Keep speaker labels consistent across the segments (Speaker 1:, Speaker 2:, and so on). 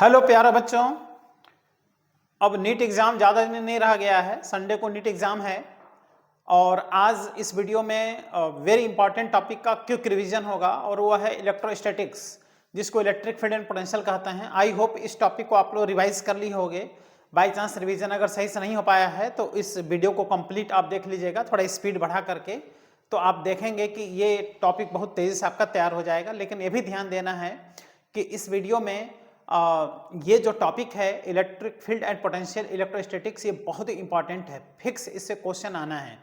Speaker 1: Hello प्यारे बच्चों। अब नीट एग्ज़ाम ज़्यादा दिन नहीं रह गया है, संडे को नीट एग्ज़ाम है और आज इस वीडियो में वेरी इंपॉर्टेंट टॉपिक का क्विक रिवीजन होगा और वो है इलेक्ट्रोस्टैटिक्स, जिसको इलेक्ट्रिक फील्ड एंड पोटेंशियल कहते हैं। आई होप इस टॉपिक को आप लोग रिवाइज कर ली होगे। बाई चांस रिवीजन अगर सही से नहीं हो पाया है तो इस वीडियो को कंप्लीट आप देख लीजिएगा, थोड़ा स्पीड बढ़ा करके, तो आप देखेंगे कि ये टॉपिक बहुत तेज़ी से आपका तैयार हो जाएगा। लेकिन ये भी ध्यान देना है कि इस वीडियो में ये जो टॉपिक है electric field and potential electrostatics, ये बहुत ही इंपॉर्टेंट है। फिक्स इससे क्वेश्चन आना है,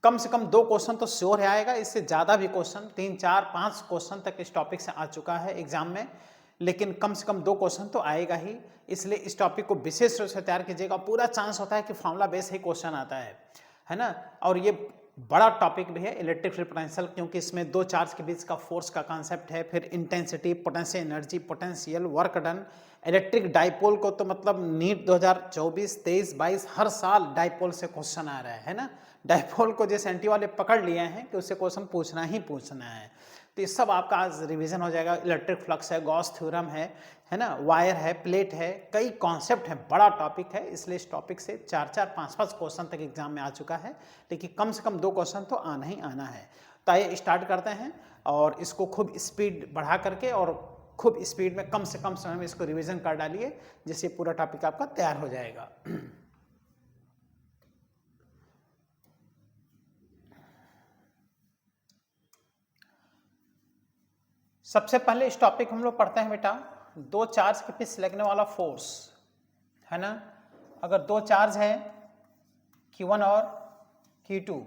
Speaker 1: कम से कम 2 क्वेश्चन तो श्योर है आएगा, इससे ज़्यादा भी क्वेश्चन 3, 4, 5 क्वेश्चन तक इस टॉपिक से आ चुका है एग्जाम में, लेकिन कम से कम 2 क्वेश्चन तो आएगा ही। इसलिए इस टॉपिक को विशेष रूप से तैयार कीजिएगा। पूरा चांस होता है कि फॉर्मूला बेस ही क्वेश्चन आता है ना। और ये बड़ा टॉपिक भी है इलेक्ट्रिक फील्ड पोटेंशियल, क्योंकि इसमें 2 चार्ज के बीच का फोर्स का कॉन्सेप्ट है, फिर intensity, potential energy, potential work done. Electric dipole को तो मतलब नीट 2024, 23, 22 हर साल डाइपोल से क्वेश्चन आ रहा है ना। डाइपोल को जैसे एनटी वाले पकड़ लिए हैं कि उससे क्वेश्चन पूछना ही पूछना है। तो ये सब आपका आज रिवीजन हो जाएगा। इलेक्ट्रिक फ्लक्स है, गॉस थ्योरम है ना, वायर है, प्लेट है, कई कॉन्सेप्ट है, बड़ा टॉपिक है। इसलिए इस टॉपिक से 4, 5 क्वेश्चन तक एग्जाम में आ चुका है, लेकिन कम से कम 2 क्वेश्चन तो आना ही आना है। तो आइए स्टार्ट करते हैं और इसको खूब स्पीड बढ़ा करके और खूब स्पीड में कम से कम समय में इसको रिवीजन कर डालिए, जिससे पूरा टॉपिक आपका तैयार हो जाएगा। सबसे पहले इस टॉपिक हम लोग पढ़ते हैं बेटा, 2 चार्ज के बीच लगने वाला फोर्स है ना। अगर 2 चार्ज है Q1 और Q2,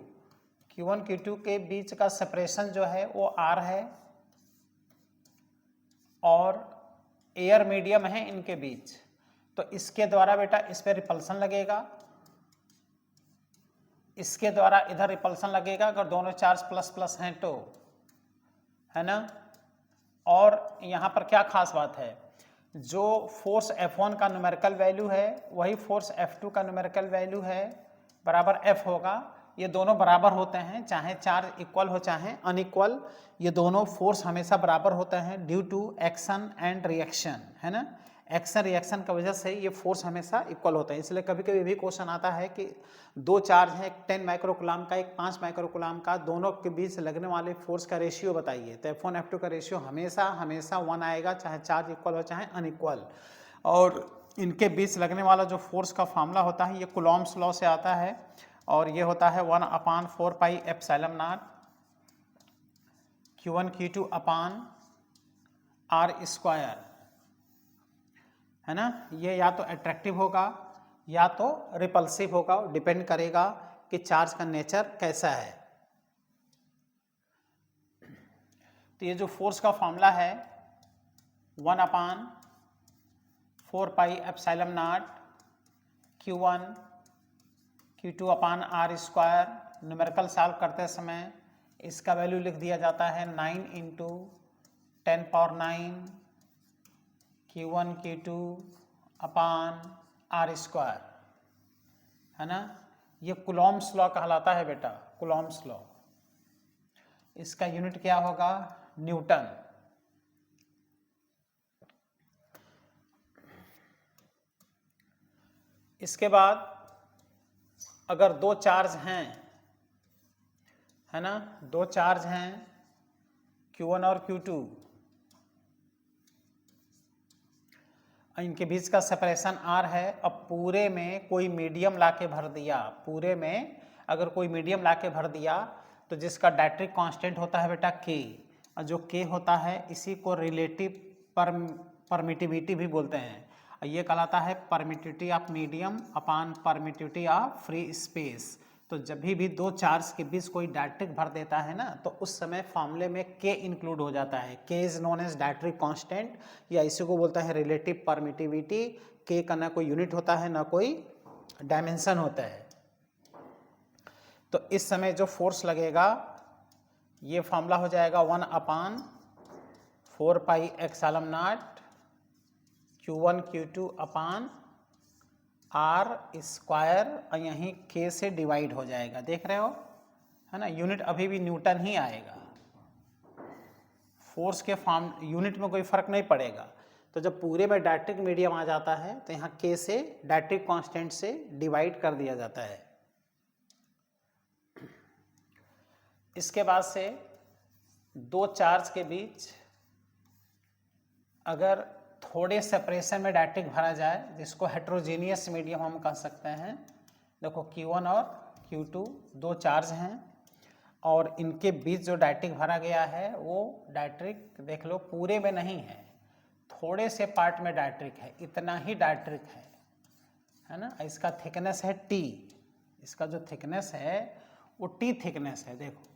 Speaker 1: Q1 Q2 के बीच का सेपरेशन जो है वो R है और एयर मीडियम है इनके बीच, तो इसके द्वारा बेटा इस पर रिपल्सन लगेगा, इसके द्वारा इधर रिपल्सन लगेगा अगर दोनों चार्ज प्लस प्लस हैं तो, है ना। और यहाँ पर क्या खास बात है, जो फोर्स F1 का न्यूमेरिकल वैल्यू है वही फोर्स F2 का न्यूमेरिकल वैल्यू है, बराबर F होगा। ये दोनों बराबर होते हैं, चाहे चार्ज इक्वल हो चाहे अनइक्वल, ये दोनों फोर्स हमेशा बराबर होते हैं due to action and reaction, है ना। एक्शन रिएक्शन की वजह से ये फोर्स हमेशा इक्वल होता है। इसलिए कभी कभी भी क्वेश्चन आता है कि 2 चार्ज है, एक 10 माइक्रोकुलाम का, एक 5 माइक्रोकुलाम का, दोनों के बीच लगने वाले फोर्स का रेशियो बताइए। तो F1 F2 का रेशियो हमेशा 1 आएगा, चाहे चार्ज इक्वल हो चाहे अनइक्वल। और इनके बीच लगने वाला जो फोर्स का फार्मूला होता है ये कूलॉम्स लॉ से आता है और ये होता है 1/4 pi epsilon not Q1 Q2 upon R square, है ना। ये या तो अट्रैक्टिव होगा या तो रिपल्सिव होगा, डिपेंड करेगा कि चार्ज का नेचर कैसा है। तो ये जो फोर्स का फॉर्मूला है 1/4 pi epsilon not Q1 Q2 upon R square, numerical solve करते समय इसका वैल्यू लिख दिया जाता है 9 × 10⁹ Q1 Q2 अपान R स्क्वायर, है ना। ये कूलॉम्स लॉ कहलाता है बेटा, कूलॉम्स लॉ। इसका यूनिट क्या होगा, न्यूटन। इसके बाद अगर 2 चार्ज हैं, है ना, 2 चार्ज हैं Q1 और Q2, इनके बीच का सेपरेशन R है। अब पूरे में कोई मीडियम लाके भर दिया, पूरे में अगर कोई मीडियम लाके भर दिया तो जिसका डायट्रिक कांस्टेंट होता है बेटा K, और जो K होता है इसी को रिलेटिव परमिटिविटी भी बोलते हैं। ये कहलाता है permittivity of medium upon permittivity of free space. तो जब भी 2 चार्ज के बीच कोई डायट्रिक भर देता है ना, तो उस समय फॉर्मूले में K इंक्लूड हो जाता है। K is known as dielectric constant, या इसी को बोलता है रिलेटिव परमिटिविटी। K का ना कोई यूनिट होता है ना कोई डायमेंशन होता है। तो इस समय जो फोर्स लगेगा ये फॉर्मूला हो जाएगा 1/4 pi epsilon not Q1 Q2 upon R square, और यहीं K से डिवाइड हो जाएगा, देख रहे हो, है ना। यूनिट अभी भी न्यूटन ही आएगा, फोर्स के फॉर्म यूनिट में कोई फर्क नहीं पड़ेगा। तो जब पूरे में डायरेक्ट्रिक मीडियम आ जाता है तो यहाँ K से डायरेक्ट्रिक कांस्टेंट से डिवाइड कर दिया जाता है। इसके बाद से दो चार्ज के बीच अगर थोड़े सेपरेशन में डायरेक्ट्रिक भरा जाए, जिसको हेट्रोजीनियस मीडियम हम कह सकते हैं। देखो Q1 और Q2 दो चार्ज हैं और इनके बीच जो डायरेक्ट्रिक भरा गया है वो डायरेक्ट्रिक देख लो पूरे में नहीं है, थोड़े से पार्ट में डायरेक्ट्रिक है, इतना ही डायरेक्ट्रिक है ना। इसका थिकनेस है T, इसका जो थिकनेस है वो T थिकनेस है। देखो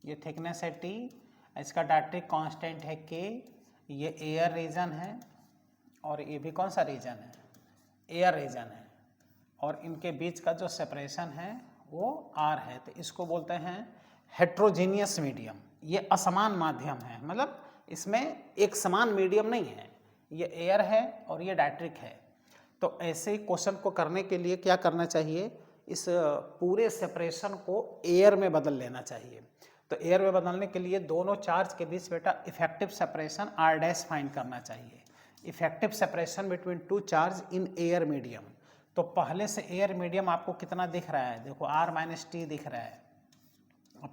Speaker 1: ये थिकनेस है T, इसका डायरेक्ट्रिक कांस्टेंट है K, ये एयर रीजन है और ये भी कौन सा रीजन है, एयर रीजन है, और इनके बीच का जो सेपरेशन है वो R है। तो इसको बोलते हैं हेट्रोजीनियस मीडियम। ये असमान माध्यम है, मतलब इसमें एक समान मीडियम नहीं है, ये एयर है और ये डायरेक्ट्रिक है। तो ऐसे ही क्वेश्चन को करने के लिए क्या करना चाहिए, इस पूरे सेपरेशन को एयर में बदल लेना चाहिए। तो एयर में बदलने के लिए दोनों चार्ज के बीच बेटा effective separation R dash find करना चाहिए। Effective separation between two charge in air medium. तो पहले से एयर मीडियम आपको कितना दिख रहा है, देखो R माइनस टी दिख रहा है,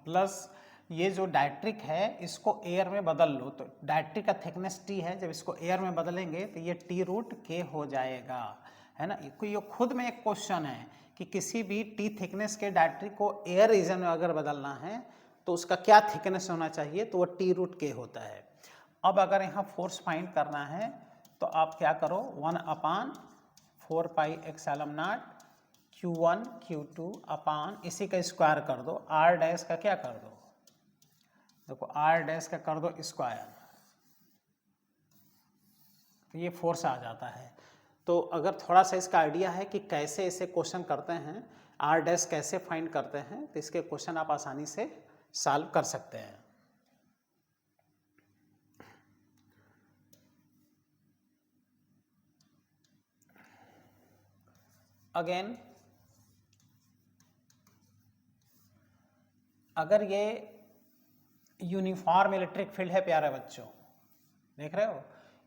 Speaker 1: प्लस ये जो डायरेक्ट्रिक है इसको एयर में बदल लो। तो डायरेक्ट्रिक का थिकनेस T है, जब इसको एयर में बदलेंगे तो ये T रूट K हो जाएगा, है ना। ये खुद में एक क्वेश्चन है कि किसी भी T थिकनेस के डायरेक्ट्रिक को एयर रीजन में अगर बदलना है तो उसका क्या थिकनेस होना चाहिए, तो वो T रूट K होता है। अब अगर यहाँ फोर्स फाइंड करना है तो आप क्या करो, 1/4 pi epsilon not Q1 Q2 अपान इसी का स्क्वायर कर दो, R डैश का क्या कर दो, देखो R डैश का कर दो स्क्वायर, तो ये फोर्स आ जाता है। तो अगर थोड़ा सा इसका आइडिया है कि कैसे इसे क्वेश्चन करते हैं, R डैश कैसे फाइंड करते हैं, तो इसके क्वेश्चन आप आसानी से सॉल्व कर सकते हैं। अगेन अगर ये यूनिफॉर्म इलेक्ट्रिक फील्ड है प्यारे बच्चों, देख रहे हो,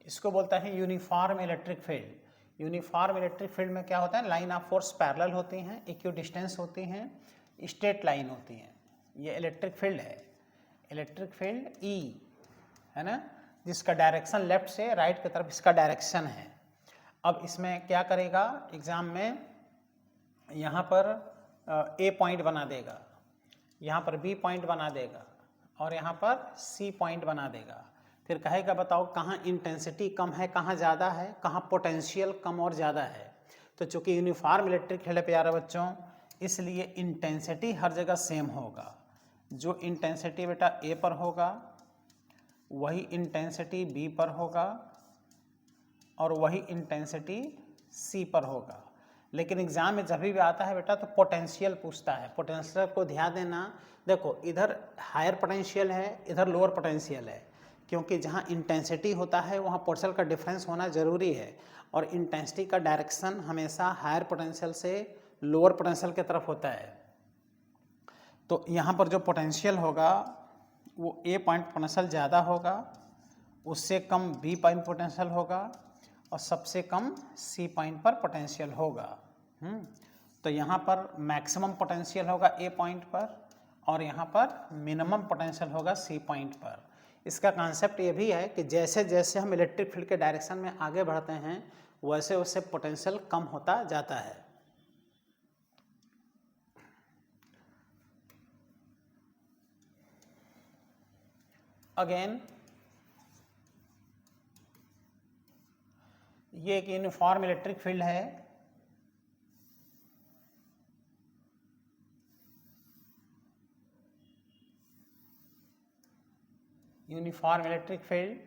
Speaker 1: इसको बोलता है uniform electric field. Uniform electric field में क्या होता है, लाइन ऑफ फोर्स पैरेलल होती हैं, इक्वी डिस्टेंस होती हैं, स्ट्रेट लाइन होती हैं। ये इलेक्ट्रिक फील्ड है, इलेक्ट्रिक फील्ड E है ना, जिसका डायरेक्शन लेफ्ट से राइट की तरफ इसका डायरेक्शन है। अब इसमें क्या करेगा, एग्जाम में यहाँ पर A पॉइंट बना देगा, यहाँ पर B पॉइंट बना देगा और यहाँ पर C पॉइंट बना देगा। फिर कहेगा बताओ कहाँ इंटेंसिटी कम है, कहाँ ज़्यादा है, कहाँ पोटेंशियल कम और ज़्यादा है। तो चूँकि यूनिफॉर्म इलेक्ट्रिक फील्ड है प्यारे बच्चों, इसलिए इंटेंसिटी हर जगह सेम होगा। जो इंटेंसिटी बेटा A पर होगा वही इंटेंसिटी B पर होगा और वही इंटेंसिटी C पर होगा। लेकिन एग्जाम में जब भी आता है बेटा तो पोटेंशियल पूछता है। पोटेंशियल को ध्यान देना, देखो इधर हायर पोटेंशियल है, इधर लोअर पोटेंशियल है, क्योंकि जहाँ इंटेंसिटी होता है वहाँ पोटेंशियल का डिफरेंस होना ज़रूरी है और इंटेंसिटी का डायरेक्शन हमेशा हायर पोटेंशियल से लोअर पोटेंशियल की तरफ होता है। तो यहाँ पर जो पोटेंशियल होगा वो A पॉइंट पोटेंशियल ज़्यादा होगा, उससे कम B पॉइंट पोटेंशियल होगा और सबसे कम C पॉइंट पर पोटेंशियल होगा। तो यहाँ पर मैक्सिमम पोटेंशियल होगा A पॉइंट पर और यहाँ पर मिनिमम पोटेंशियल होगा C पॉइंट पर। इसका कॉन्सेप्ट ये भी है कि जैसे जैसे हम इलेक्ट्रिक फील्ड के डायरेक्शन में आगे बढ़ते हैं वैसे वैसे पोटेंशियल कम होता जाता है। अगेन ये एक यूनिफॉर्म इलेक्ट्रिक फील्ड है, यूनिफॉर्म इलेक्ट्रिक फील्ड,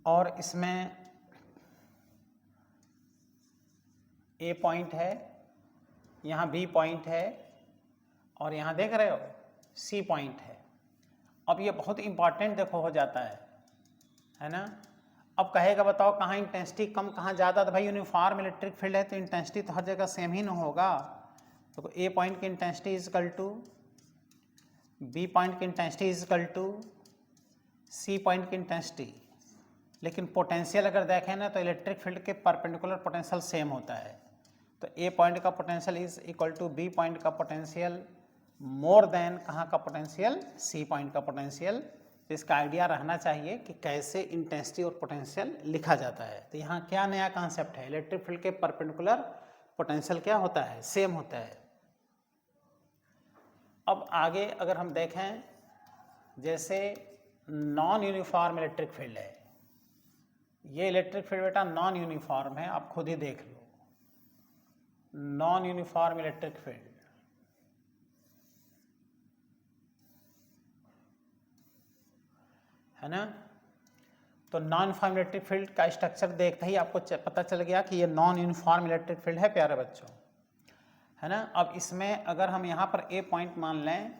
Speaker 1: और इसमें A पॉइंट है, यहाँ B पॉइंट है और यहाँ देख रहे हो C पॉइंट है। अब ये बहुत इंपॉर्टेंट देखो हो जाता है ना। अब कहेगा बताओ कहाँ इंटेंसिटी कम कहाँ ज़्यादा, तो भाई यूनिफॉर्म इलेक्ट्रिक फील्ड है तो इंटेंसिटी तो हर जगह सेम ही ना होगा। तो A पॉइंट की intensity is equal to B point की intensity is equal to C point की इंटेंसिटी, लेकिन पोटेंशियल अगर देखें ना तो इलेक्ट्रिक फील्ड के परपेंडिकुलर पोटेंशियल सेम होता है। तो ए पॉइंट का potential is equal to B point का पोटेंशियल मोर देन कहाँ का पोटेंशियल, सी पॉइंट का पोटेंशियल। तो इसका आइडिया रहना चाहिए कि कैसे इंटेंसिटी और पोटेंशियल लिखा जाता है। तो यहाँ क्या नया कॉन्सेप्ट है, इलेक्ट्रिक फील्ड के परपेंडिकुलर पोटेंशियल क्या होता है, सेम होता है। अब आगे अगर हम देखें, जैसे नॉन यूनिफॉर्म इलेक्ट्रिक फील्ड है, ये इलेक्ट्रिक फील्ड बेटा नॉन यूनिफॉर्म है, आप खुद ही देख लो। नॉन यूनिफॉर्म इलेक्ट्रिक फील्ड है ना। तो नॉन यूनिफॉर्म इलेक्ट्रिक फील्ड का स्ट्रक्चर देखते ही आपको पता चल गया कि ये नॉन यूनिफॉर्म इलेक्ट्रिक फील्ड है प्यारे बच्चों, है ना। अब इसमें अगर हम यहाँ पर ए पॉइंट मान लें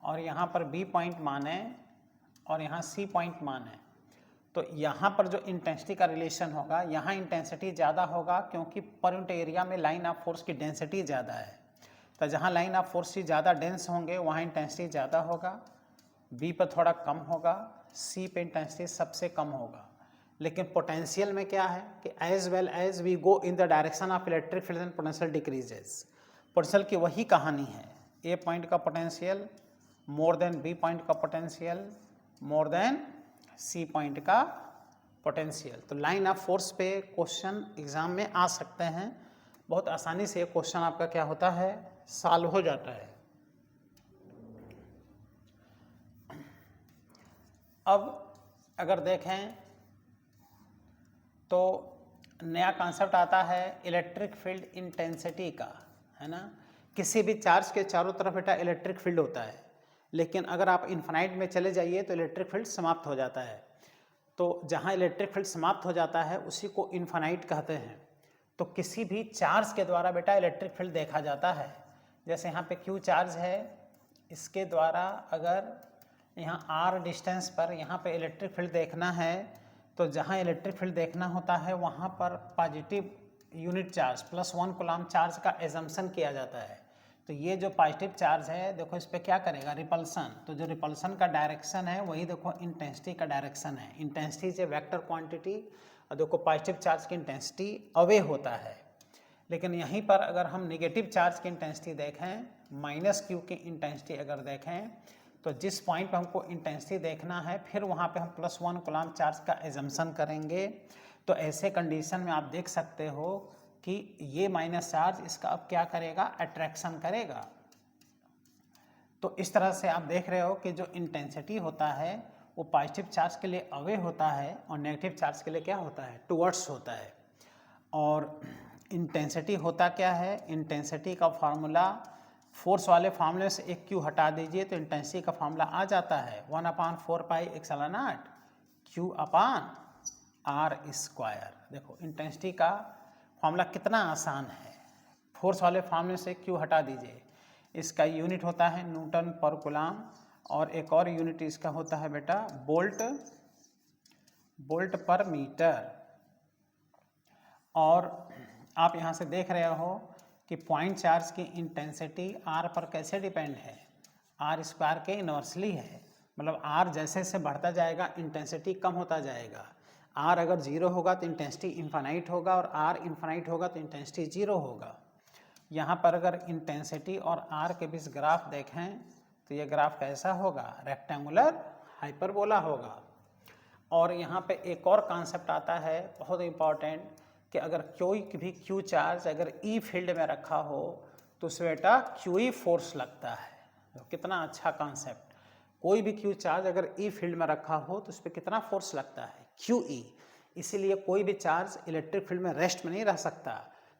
Speaker 1: और यहाँ पर बी पॉइंट माने और यहाँ सी पॉइंट माने, तो यहाँ पर जो इंटेंसिटी का रिलेशन होगा, यहाँ इंटेंसिटी ज़्यादा होगा क्योंकि पर यूनिट एरिया में लाइन ऑफ फोर्स की डेंसिटी ज़्यादा है। तो जहाँ लाइन ऑफ फोर्स की ज़्यादा डेंस होंगे वहाँ इंटेंसिटी ज़्यादा होगा, बी पर थोड़ा कम होगा, सी पे इंटेंसिटी सबसे कम होगा। लेकिन पोटेंशियल में क्या है कि as well as we go in the direction of electric field and potential decreases. Potential की वही कहानी है, ए पॉइंट का potential more than B point का potential more than C point का पोटेंशियल। तो लाइन ऑफ फोर्स पे question exam में आ सकते हैं, बहुत आसानी से क्वेश्चन आपका क्या होता है, सॉल्व हो जाता है। अब अगर देखें तो नया कॉन्सेप्ट आता है इलेक्ट्रिक फील्ड इंटेंसिटी का, है ना। किसी भी चार्ज के चारों तरफ बेटा इलेक्ट्रिक फील्ड होता है, लेकिन अगर आप इन्फिनाइट में चले जाइए तो इलेक्ट्रिक फील्ड समाप्त हो जाता है। तो जहाँ इलेक्ट्रिक फील्ड समाप्त हो जाता है उसी को इन्फिनाइट कहते हैं। तो किसी भी चार्ज के द्वारा बेटा इलेक्ट्रिक फील्ड देखा जाता है। जैसे यहाँ पे क्यू चार्ज है, इसके द्वारा अगर यहाँ आर डिस्टेंस पर यहाँ पे इलेक्ट्रिक फील्ड देखना है, तो जहाँ इलेक्ट्रिक फील्ड देखना होता है वहाँ पर positive unit charge +1 coulomb charge का एजम्पशन किया जाता है। तो ये जो पॉजिटिव चार्ज है देखो इस पर क्या करेगा, रिपल्सन। तो जो रिपल्सन का डायरेक्शन है वही देखो इंटेंसिटी का डायरेक्शन है। इंटेंसिटी से वेक्टर क्वांटिटी, और देखो पॉजिटिव चार्ज की इंटेंसिटी अवे होता है। लेकिन यहीं पर अगर हम नेगेटिव चार्ज की इंटेंसिटी देखें, -q की इंटेंसिटी अगर देखें, तो जिस पॉइंट पर हमको इंटेंसिटी देखना है फिर वहाँ पे हम +1 कूलम्ब चार्ज का एजम्पशन करेंगे। तो ऐसे कंडीशन में आप देख सकते हो कि ये माइनस चार्ज इसका अब क्या करेगा, अट्रैक्शन करेगा। तो इस तरह से आप देख रहे हो कि जो इंटेंसिटी होता है वो पॉजिटिव चार्ज के लिए अवे होता है और नेगेटिव चार्ज के लिए क्या होता है, टुवर्ड्स होता है। और इंटेंसिटी होता क्या है, इंटेंसिटी का फार्मूला फोर्स वाले फार्मूले से एक क्यू हटा दीजिए तो इंटेंसिटी का फार्मूला आ जाता है 1/4πε0 Q/r²। देखो इंटेंसिटी का फार्मूला कितना आसान है, फोर्स वाले फार्मूले से क्यू हटा दीजिए, इसका यूनिट होता है न्यूटन पर कूलम्ब, और एक और यूनिट इसका होता है बेटा वोल्ट पर मीटर। और आप यहाँ से देख रहे हो कि पॉइंट चार्ज की इंटेंसिटी आर पर कैसे डिपेंड है, r² के इन्वर्सली है। मतलब r जैसे जैसे बढ़ता जाएगा इंटेंसिटी कम होता जाएगा। r अगर 0 होगा तो इंटेंसिटी इन्फानाइट होगा, और r इन्फानाइट होगा तो इंटेंसिटी 0 होगा। यहाँ पर अगर इंटेंसिटी और r के बीच ग्राफ देखें तो ये ग्राफ कैसा होगा, रेक्टेंगुलर हाइपरबोला होगा। और यहाँ पे एक और कॉन्सेप्ट आता है बहुत इम्पॉर्टेंट कि अगर कोई भी क्यू चार्ज अगर ई फील्ड में रखा हो तो उसमें बेटा क्यू फोर्स लगता है। तो कितना अच्छा कॉन्सेप्ट, कोई भी क्यू चार्ज अगर ई फील्ड में रखा हो तो उस पर कितना फोर्स लगता है, क्यू ई। इसीलिए कोई भी चार्ज इलेक्ट्रिक फील्ड में रेस्ट में नहीं रह सकता।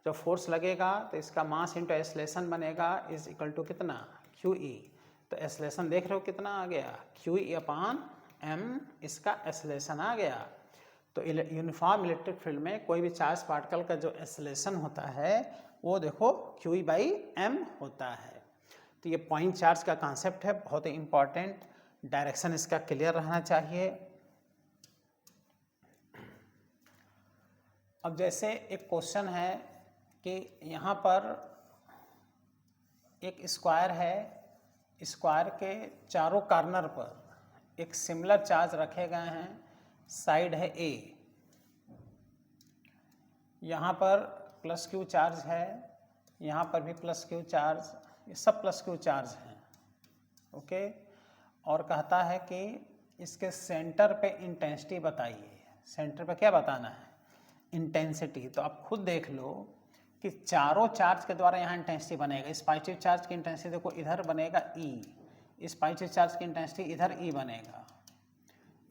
Speaker 1: जब फोर्स लगेगा तो इसका मास इंटू एक्सेलरेशन बनेगा इज इक्वल टू कितना, क्यू ई। तो एक्सेलरेशन देख रहे हो कितना आ गया, Q/m, इसका एक्सेलरेशन आ गया। तो यूनिफॉर्म इलेक्ट्रिक फील्ड में कोई भी चार्ज पार्टिकल का जो एक्सेलरेशन होता है वो देखो Q/m होता है। तो ये पॉइंट चार्ज का कॉन्सेप्ट है, बहुत ही इंपॉर्टेंट, डायरेक्शन इसका क्लियर रहना चाहिए। अब जैसे एक क्वेश्चन है कि यहाँ पर एक स्क्वायर है स्क्वायर के चारों कॉर्नर पर एक सिमिलर चार्ज रखे गए हैं। साइड है ए, यहाँ पर प्लस क्यू चार्ज है, यहाँ पर भी प्लस क्यू चार्ज, ये सब प्लस क्यू चार्ज हैं। ओके, और कहता है कि इसके सेंटर पे इंटेंसिटी बताइए। सेंटर पे क्या बताना है? इंटेंसिटी। तो आप खुद देख लो कि चारों चार्ज के द्वारा यहाँ इंटेंसिटी बनेगा। इस पॉजिटिव चार्ज की इंटेंसिटी देखो इधर बनेगा ई, इस पॉजिटिव चार्ज की इंटेंसिटी इधर ई बनेगा,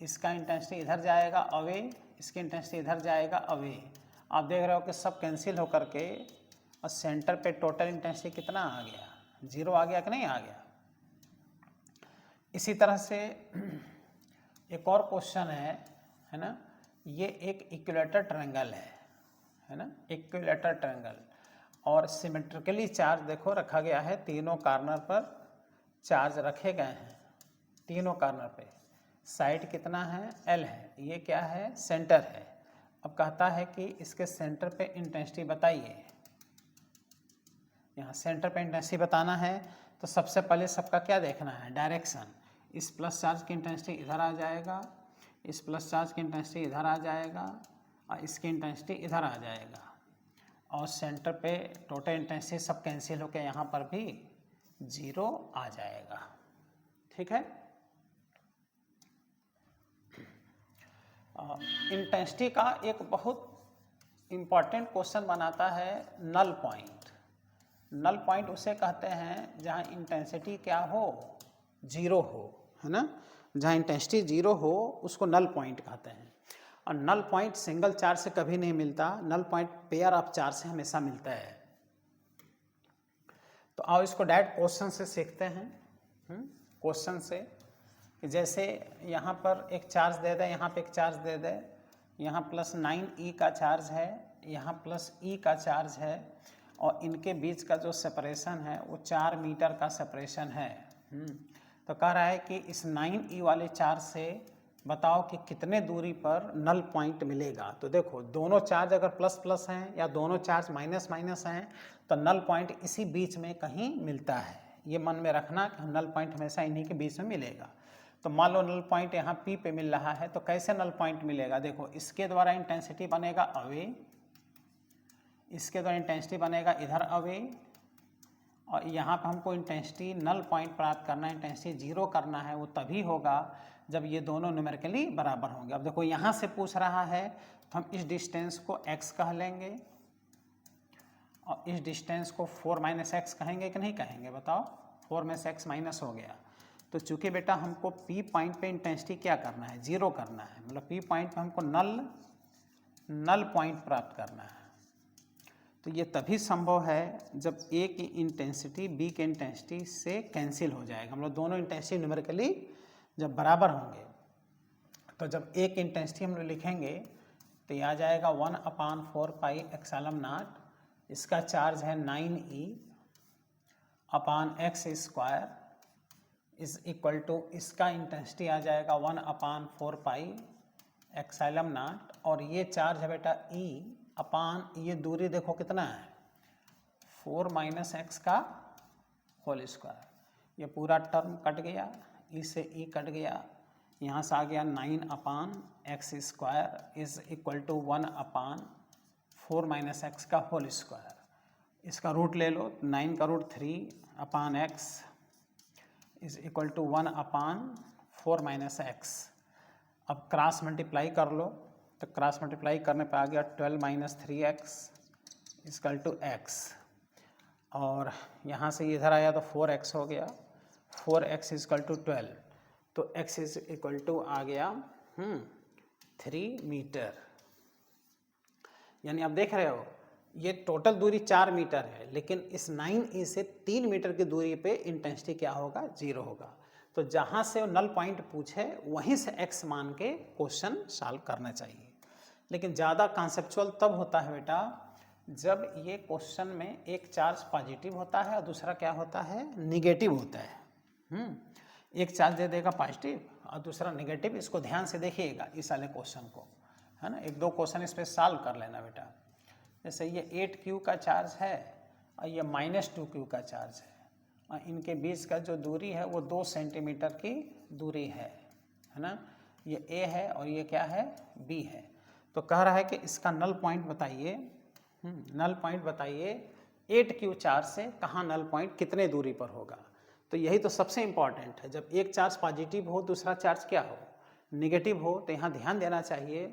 Speaker 1: इसका इंटेंसिटी इधर जाएगा अवे, इसकी इंटेंसिटी इधर जाएगा अवे। आप देख रहे हो कि सब कैंसिल होकर के और सेंटर पे टोटल इंटेंसिटी कितना आ गया? 0 आ गया कि नहीं आ गया? इसी तरह से एक और क्वेश्चन है ना, ये एक इक्विलेटरल ट्रायंगल है ना, इक्विलेटरल ट्रायंगल, और सिमेट्रिकली चार्ज देखो रखा गया है। तीनों कॉर्नर पर चार्ज रखे गए हैं, तीनों कॉर्नर पे। साइड कितना है? L है। ये क्या है? सेंटर है। अब कहता है कि इसके सेंटर पे इंटेंसिटी बताइए। यहाँ सेंटर पे इंटेंसिटी बताना है तो सबसे पहले सबका क्या देखना है? डायरेक्शन। इस प्लस चार्ज की इंटेंसिटी इधर आ जाएगा, इस प्लस चार्ज की इंटेंसिटी इधर आ जाएगा और इसकी इंटेंसिटी इधर आ जाएगा, और सेंटर पे टोटल इंटेंसिटी सब कैंसिल होकर यहाँ पर भी 0 आ जाएगा। ठीक है। इंटेंसिटी का एक बहुत इम्पॉर्टेंट क्वेश्चन बनाता है नल पॉइंट। नल पॉइंट उसे कहते हैं जहाँ इंटेंसिटी क्या हो? 0 हो, है ना। जहाँ इंटेंसिटी 0 हो उसको नल पॉइंट कहते हैं। और नल पॉइंट सिंगल चार्ज से कभी नहीं मिलता, null point pair of charge से हमेशा मिलता है। तो आओ इसको डायरेक्ट क्वेश्चन से सीखते हैं। क्वेश्चन से कि जैसे यहाँ पर एक चार्ज दे दे, यहाँ पे एक चार्ज दे दे, यहाँ प्लस 9e का चार्ज है, यहाँ प्लस e का चार्ज है, और इनके बीच का जो सेपरेशन है वो 4 मीटर का सेपरेशन है। तो कह रहा है कि इस 9e वाले चार्ज से बताओ कि कितने दूरी पर नल पॉइंट मिलेगा। तो देखो दोनों चार्ज अगर प्लस प्लस हैं या दोनों चार्ज माइनस माइनस हैं तो नल पॉइंट इसी बीच में कहीं मिलता है। ये मन में रखना कि नल पॉइंट हमेशा इन्हीं के बीच में मिलेगा। तो मान लो नल पॉइंट यहाँ P पे मिल रहा है, तो कैसे नल पॉइंट मिलेगा? देखो इसके द्वारा इंटेंसिटी बनेगा अवे, इसके द्वारा इंटेंसिटी बनेगा इधर अवे, और यहाँ पर हमको इंटेंसिटी नल पॉइंट प्राप्त करना है, इंटेंसिटी 0 करना है। वो तभी होगा जब ये दोनों न्यूमेरिकली बराबर होंगे। अब देखो यहाँ से पूछ रहा है तो हम इस डिस्टेंस को x कह लेंगे और इस डिस्टेंस को 4 - x कहेंगे कि नहीं कहेंगे? बताओ, 4 में से x माइनस हो गया। तो चूँकि बेटा हमको P पॉइंट पे इंटेंसिटी क्या करना है? 0 करना है। मतलब P पॉइंट पे हमको नल पॉइंट प्राप्त करना है। तो ये तभी संभव है जब A की इंटेंसिटी B के इंटेंसिटी से कैंसिल हो जाएगा। मतलब दोनों इंटेंसिटी न्यूमेरिकली जब बराबर होंगे, तो जब A की इंटेंसिटी हम लोग लिखेंगे तो ये आ जाएगा 1/4 पाई एप्सिलॉन नॉट, इसका चार्ज है 9e upon x square is equal to, इसका इंटेंसिटी आ जाएगा 1/4 पाई एप्सिलॉन नॉट, और ये चार्ज है बेटा E अपान, ये दूरी देखो कितना है? 4 - x का होल स्क्वायर। ये पूरा टर्म कट गया, E से E कट गया, यहाँ से आ गया 9/x square is equal to 1/4 - x का होल स्क्वायर। इसका रूट ले लो, 9 का root 3/x is equal to 1/4 - x। अब क्रॉस मल्टीप्लाई कर लो, तो क्रॉस मल्टीप्लाई करने पर आ गया 12 - 3x इक्वल टू x, और यहाँ से इधर आया तो 4x हो गया, 4x इक्वल टू 12, तो x इज इक्वल टू आ गया 3 मीटर। यानी आप देख रहे हो ये टोटल दूरी 4 मीटर है, लेकिन इस 9e से 3 मीटर की दूरी पे इंटेंसिटी क्या होगा? 0 होगा। तो जहाँ से नल पॉइंट पूछे वहीं से x मान के क्वेश्चन सॉल्व करना चाहिए। लेकिन ज़्यादा कॉन्सेप्चुअल तब होता है बेटा जब ये क्वेश्चन में एक चार्ज पॉजिटिव होता है और दूसरा क्या होता है? निगेटिव होता है। एक चार्ज दे देगा पॉजिटिव और दूसरा निगेटिव। इसको ध्यान से देखिएगा इस वाले क्वेश्चन को, है ना। 1-2 क्वेश्चन इस पर सॉल्व कर लेना बेटा। जैसे ये 8q का चार्ज है और ये -2q का चार्ज है, इनके बीच का जो दूरी है वो 2 सेंटीमीटर की दूरी है ना। ये ए है और ये क्या है, बी है। तो कह रहा है कि इसका नल पॉइंट बताइए, नल पॉइंट बताइए 8Q4 से कहाँ नल पॉइंट कितने दूरी पर होगा। तो यही तो सबसे इम्पॉर्टेंट है, जब एक चार्ज पॉजिटिव हो दूसरा चार्ज क्या हो, नेगेटिव हो, तो यहाँ ध्यान देना चाहिए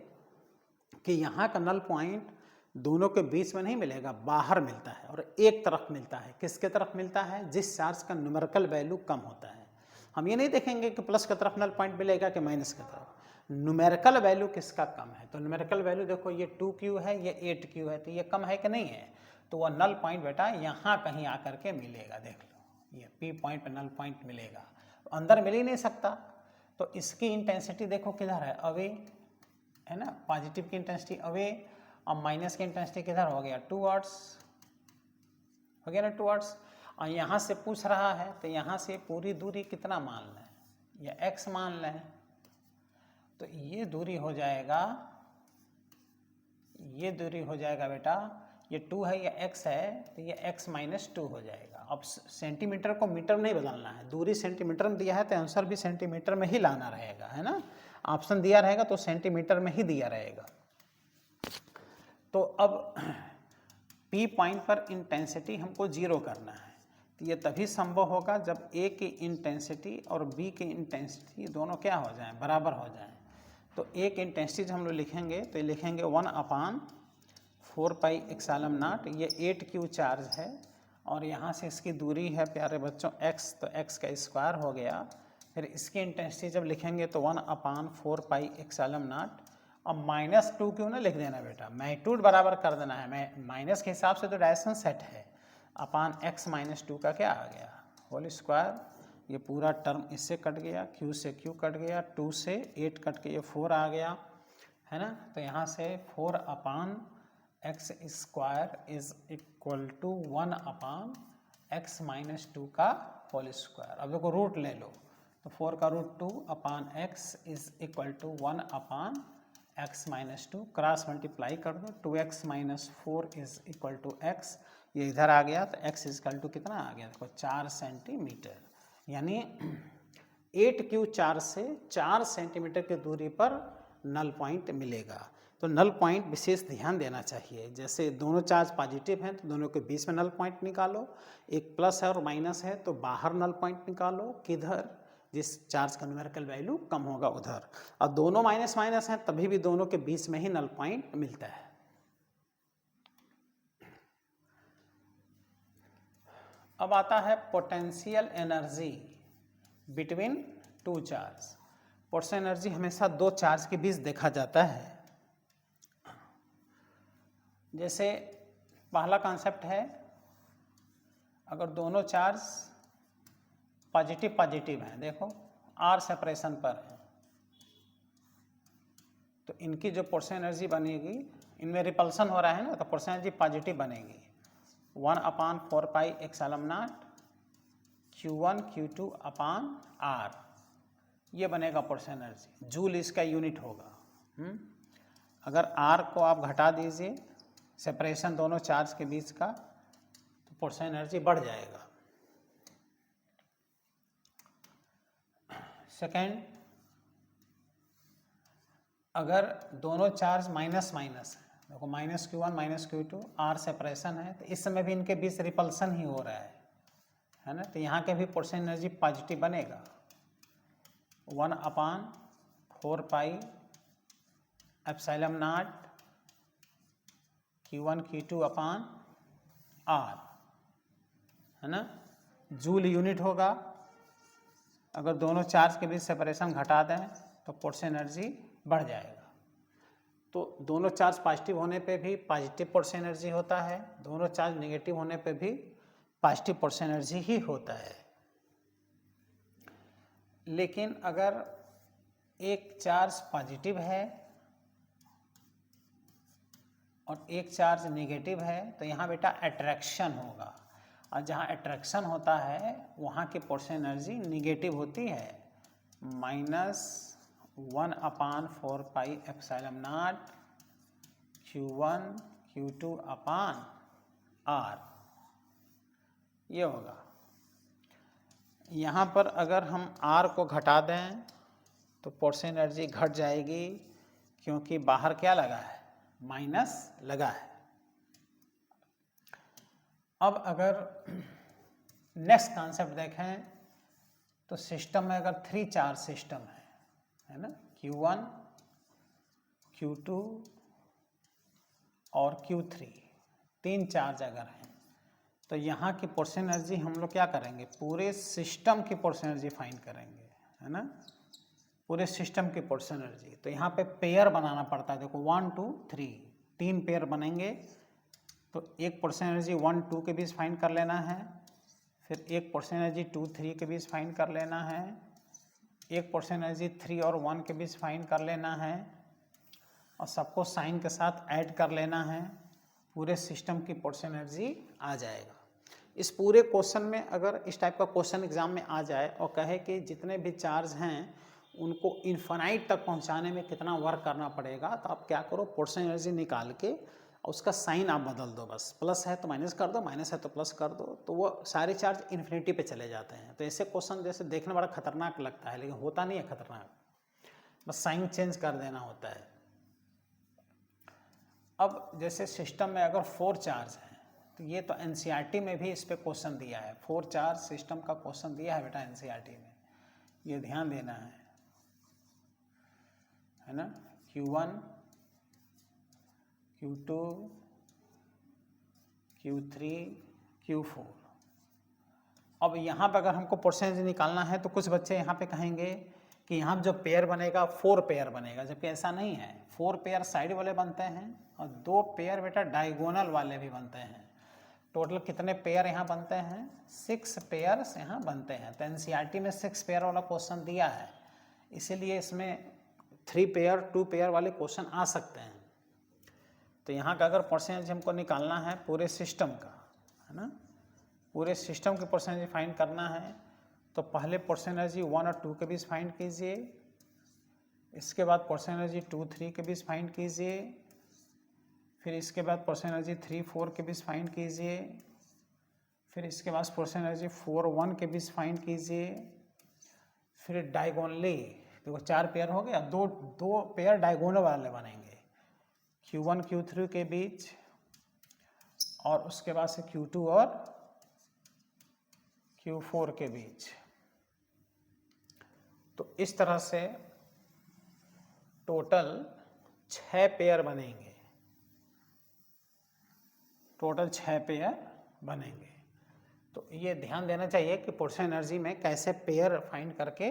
Speaker 1: कि यहाँ का नल पॉइंट दोनों के बीच में नहीं मिलेगा, बाहर मिलता है और एक तरफ मिलता है। किसके तरफ मिलता है, जिस चार्ज का न्यूमेरिकल वैल्यू कम होता है। हम ये नहीं देखेंगे कि प्लस की तरफ नल पॉइंट मिलेगा कि माइनस की तरफ, न्यूमेरिकल वैल्यू किसका कम है। तो न्यूमेरिकल वैल्यू देखो ये 2Q है, ये 8Q है, तो ये कम है कि नहीं है, तो वह नल पॉइंट बेटा यहाँ कहीं आकर के मिलेगा। देख लो ये P पॉइंट पर नल पॉइंट मिलेगा, अंदर मिल ही नहीं सकता। तो इसकी इंटेंसिटी देखो किधर है, अवे है ना, पॉजिटिव की इंटेंसिटी अवे, और माइनस की इंटेंसिटी किधर हो गया, टूवर्ड्स हो गया ना, टूवर्ड्स। और यहाँ से पूछ रहा है तो यहाँ से पूरी दूरी कितना मान लें, या x मान लें, तो ये दूरी हो जाएगा, ये दूरी हो जाएगा बेटा, ये 2 है, ये x है, तो ये x माइनस 2 हो जाएगा। अब सेंटीमीटर को मीटर नहीं बदलना है, दूरी सेंटीमीटर में दिया है तो आंसर भी सेंटीमीटर में ही लाना रहेगा, है ना। ऑप्शन दिया रहेगा तो सेंटीमीटर में ही दिया रहेगा। तो अब P पॉइंट पर इंटेंसिटी हमको 0 करना है, तो ये तभी संभव होगा जब A की इंटेंसिटी और B की इंटेंसिटी दोनों क्या हो जाएं, बराबर हो जाएं। तो A की इंटेंसिटी जब हम लोग लिखेंगे तो ये लिखेंगे 1/4πε0, ये 8Q चार्ज है और यहाँ से इसकी दूरी है प्यारे बच्चों x, तो x का स्क्वायर हो गया। फिर इसकी इंटेंसिटी जब लिखेंगे तो 1/4πε0, अब -2 क्यों ना लिख देना बेटा, मैग्नीट्यूड बराबर कर देना है, मैं माइनस के हिसाब से तो डायरेक्शन सेट है, अपान x माइनस 2 का क्या आ गया, होल स्क्वायर। ये पूरा टर्म इससे कट गया, q से q कट गया, 2 से 8 कट के ये 4 आ गया, है ना। तो यहाँ से 4/x square is equal to 1/x minus 2 का होल स्क्वायर। अब देखो रूट ले लो, तो 4 का root 2/x is equal to 1/x minus 2, cross multiply कर दो, 2x minus 4 is equal to x, ये इधर आ गया तो x इज इक्वल टू कितना आ गया, देखो 4 सेंटीमीटर। यानी 8Q4 से 4 सेंटीमीटर की दूरी पर नल पॉइंट मिलेगा। तो नल पॉइंट विशेष ध्यान देना चाहिए, जैसे दोनों चार्ज पॉजिटिव हैं तो दोनों के बीच में नल पॉइंट निकालो, एक प्लस है और माइनस है तो बाहर नल पॉइंट निकालो, किधर, जिस चार्ज का न्यूमेरिकल वैल्यू कम होगा उधर। और दोनों माइनस माइनस हैं तभी भी दोनों के बीच में ही नल पॉइंट मिलता है। अब आता है potential energy between two charge. Potential energy हमेशा दो चार्ज के बीच देखा जाता है। जैसे पहला कॉन्सेप्ट है, अगर दोनों चार्ज पॉजिटिव पॉजिटिव हैं, देखो R सेपरेशन पर है, तो इनकी जो पोटेंशियल एनर्जी बनेगी, इनमें रिपल्सन हो रहा है ना, तो पोटेंशियल एनर्जी पॉजिटिव बनेगी, 1/4πε0 Q1 Q2 अपान R, ये बनेगा पोटेंशियल एनर्जी, जूल इसका यूनिट होगा। अगर R को आप घटा दीजिए, सेपरेशन दोनों चार्ज के बीच का, तो पोटेंशियल एनर्जी बढ़ जाएगा। सेकेंड, अगर दोनों चार्ज माइनस माइनस है, देखो -Q1 -Q2, R सेपरेशन है, तो इस समय भी इनके बीच रिपल्सन ही हो रहा है ना, तो यहाँ के भी पोटेंशियल एनर्जी पॉजिटिव बनेगा, 1/4πε0 Q1 Q2 अपान R, है ना, जूल यूनिट होगा। अगर दोनों चार्ज के बीच सेपरेशन घटा दें तो पोटेंशियल एनर्जी बढ़ जाएगा। तो दोनों चार्ज पॉजिटिव होने पे भी पॉजिटिव पोटेंशियल एनर्जी होता है, दोनों चार्ज नेगेटिव होने पे भी पॉजिटिव पोटेंशियल एनर्जी ही होता है। लेकिन अगर एक चार्ज पॉजिटिव है और एक चार्ज नेगेटिव है, तो यहाँ बेटा अट्रैक्शन होगा, और जहाँ अट्रैक्शन होता है वहाँ की पोटेंशियल एनर्जी नेगेटिव होती है, -1/4πε0 Q1 Q2 अपान R, ये होगा। यहाँ पर अगर हम R को घटा दें तो पोटेंशियल एनर्जी घट जाएगी, क्योंकि बाहर क्या लगा है, माइनस लगा है। अब अगर नेक्स्ट कॉन्सेप्ट देखें तो सिस्टम में अगर 3 चार्ज सिस्टम है ना, Q1, Q2 और Q3, 3 चार्ज अगर हैं, तो यहाँ की पोटेंशियल एनर्जी हम लोग क्या करेंगे, पूरे सिस्टम की पोटेंशियल एनर्जी फाइंड करेंगे, है ना, पूरे सिस्टम की पोटेंशियल एनर्जी। तो यहाँ पे पेयर बनाना पड़ता है, देखो 1 2 3, 3 पेयर बनेंगे। तो एक पोटेंशियल एनर्जी 1 2 के बीच फाइंड कर लेना है, फिर एक पोटेंशियल एनर्जी 2 3 के बीच फाइंड कर लेना है, एक पोटेंशियल एनर्जी 3 और 1 के बीच फाइंड कर लेना है, और सबको साइन के साथ ऐड कर लेना है, पूरे सिस्टम की पोटेंशियल एनर्जी आ जाएगा। इस पूरे क्वेश्चन में अगर इस टाइप का क्वेश्चन एग्जाम में आ जाए और कहे कि जितने भी चार्ज हैं उनको इन्फिनाइट तक पहुंचाने में कितना वर्क करना पड़ेगा, तो आप क्या करो, पोटेंशियल एनर्जी निकाल के उसका साइन आप बदल दो, बस प्लस है तो माइनस कर दो, माइनस है तो प्लस कर दो, तो वो सारे चार्ज इन्फिनिटी पे चले जाते हैं। तो ऐसे क्वेश्चन जैसे देखने बड़ा खतरनाक लगता है, लेकिन होता नहीं है खतरनाक, बस साइन चेंज कर देना होता है। अब जैसे सिस्टम में अगर 4 चार्ज हैं, तो ये तो एनसीईआरटी में भी इस पे क्वेश्चन दिया है, 4 चार्ज सिस्टम का क्वेश्चन दिया है बेटा एनसीईआरटी में, ये ध्यान देना है ना, Q1, Q2, Q3, Q4। अब यहाँ पर अगर हमको परसेंटेज निकालना है तो कुछ बच्चे यहाँ पे कहेंगे कि यहाँ जो पेयर बनेगा 4 पेयर बनेगा, जबकि ऐसा नहीं है। 4 पेयर साइड वाले बनते हैं और 2 पेयर बेटा डायगोनल वाले भी बनते हैं। टोटल कितने पेयर यहाँ बनते हैं, 6 पेयर्स यहाँ बनते हैं। तो एनसीईआरटी में 6 पेयर वाला क्वेश्चन दिया है, इसीलिए इसमें 3 पेयर 2 पेयर वाले क्वेश्चन आ सकते हैं। तो यहाँ का अगर परसेंटेज हमको निकालना है पूरे सिस्टम का, है ना, पूरे सिस्टम की परसेंटेज फाइंड करना है, तो पहले परसेंटेज 1 और 2 के बीच फाइंड कीजिए, इसके बाद परसेंटेज 2 3 के बीच फाइंड कीजिए, फिर इसके बाद परसेंटेज 3 4 के बीच फाइंड कीजिए, फिर इसके बाद परसेंटेज 4 1 के बीच फाइंड कीजिए, फिर डायगोनली, देखो 4 पेयर हो गया, दो पेयर डायगोनल वाले बनेंगे, Q1 Q3 के बीच, और उसके बाद से Q2 और Q4 के बीच। तो इस तरह से टोटल 6 पेयर बनेंगे, टोटल 6 पेयर बनेंगे। तो ये ध्यान देना चाहिए कि पोटेंशियल एनर्जी में कैसे पेयर फाइंड करके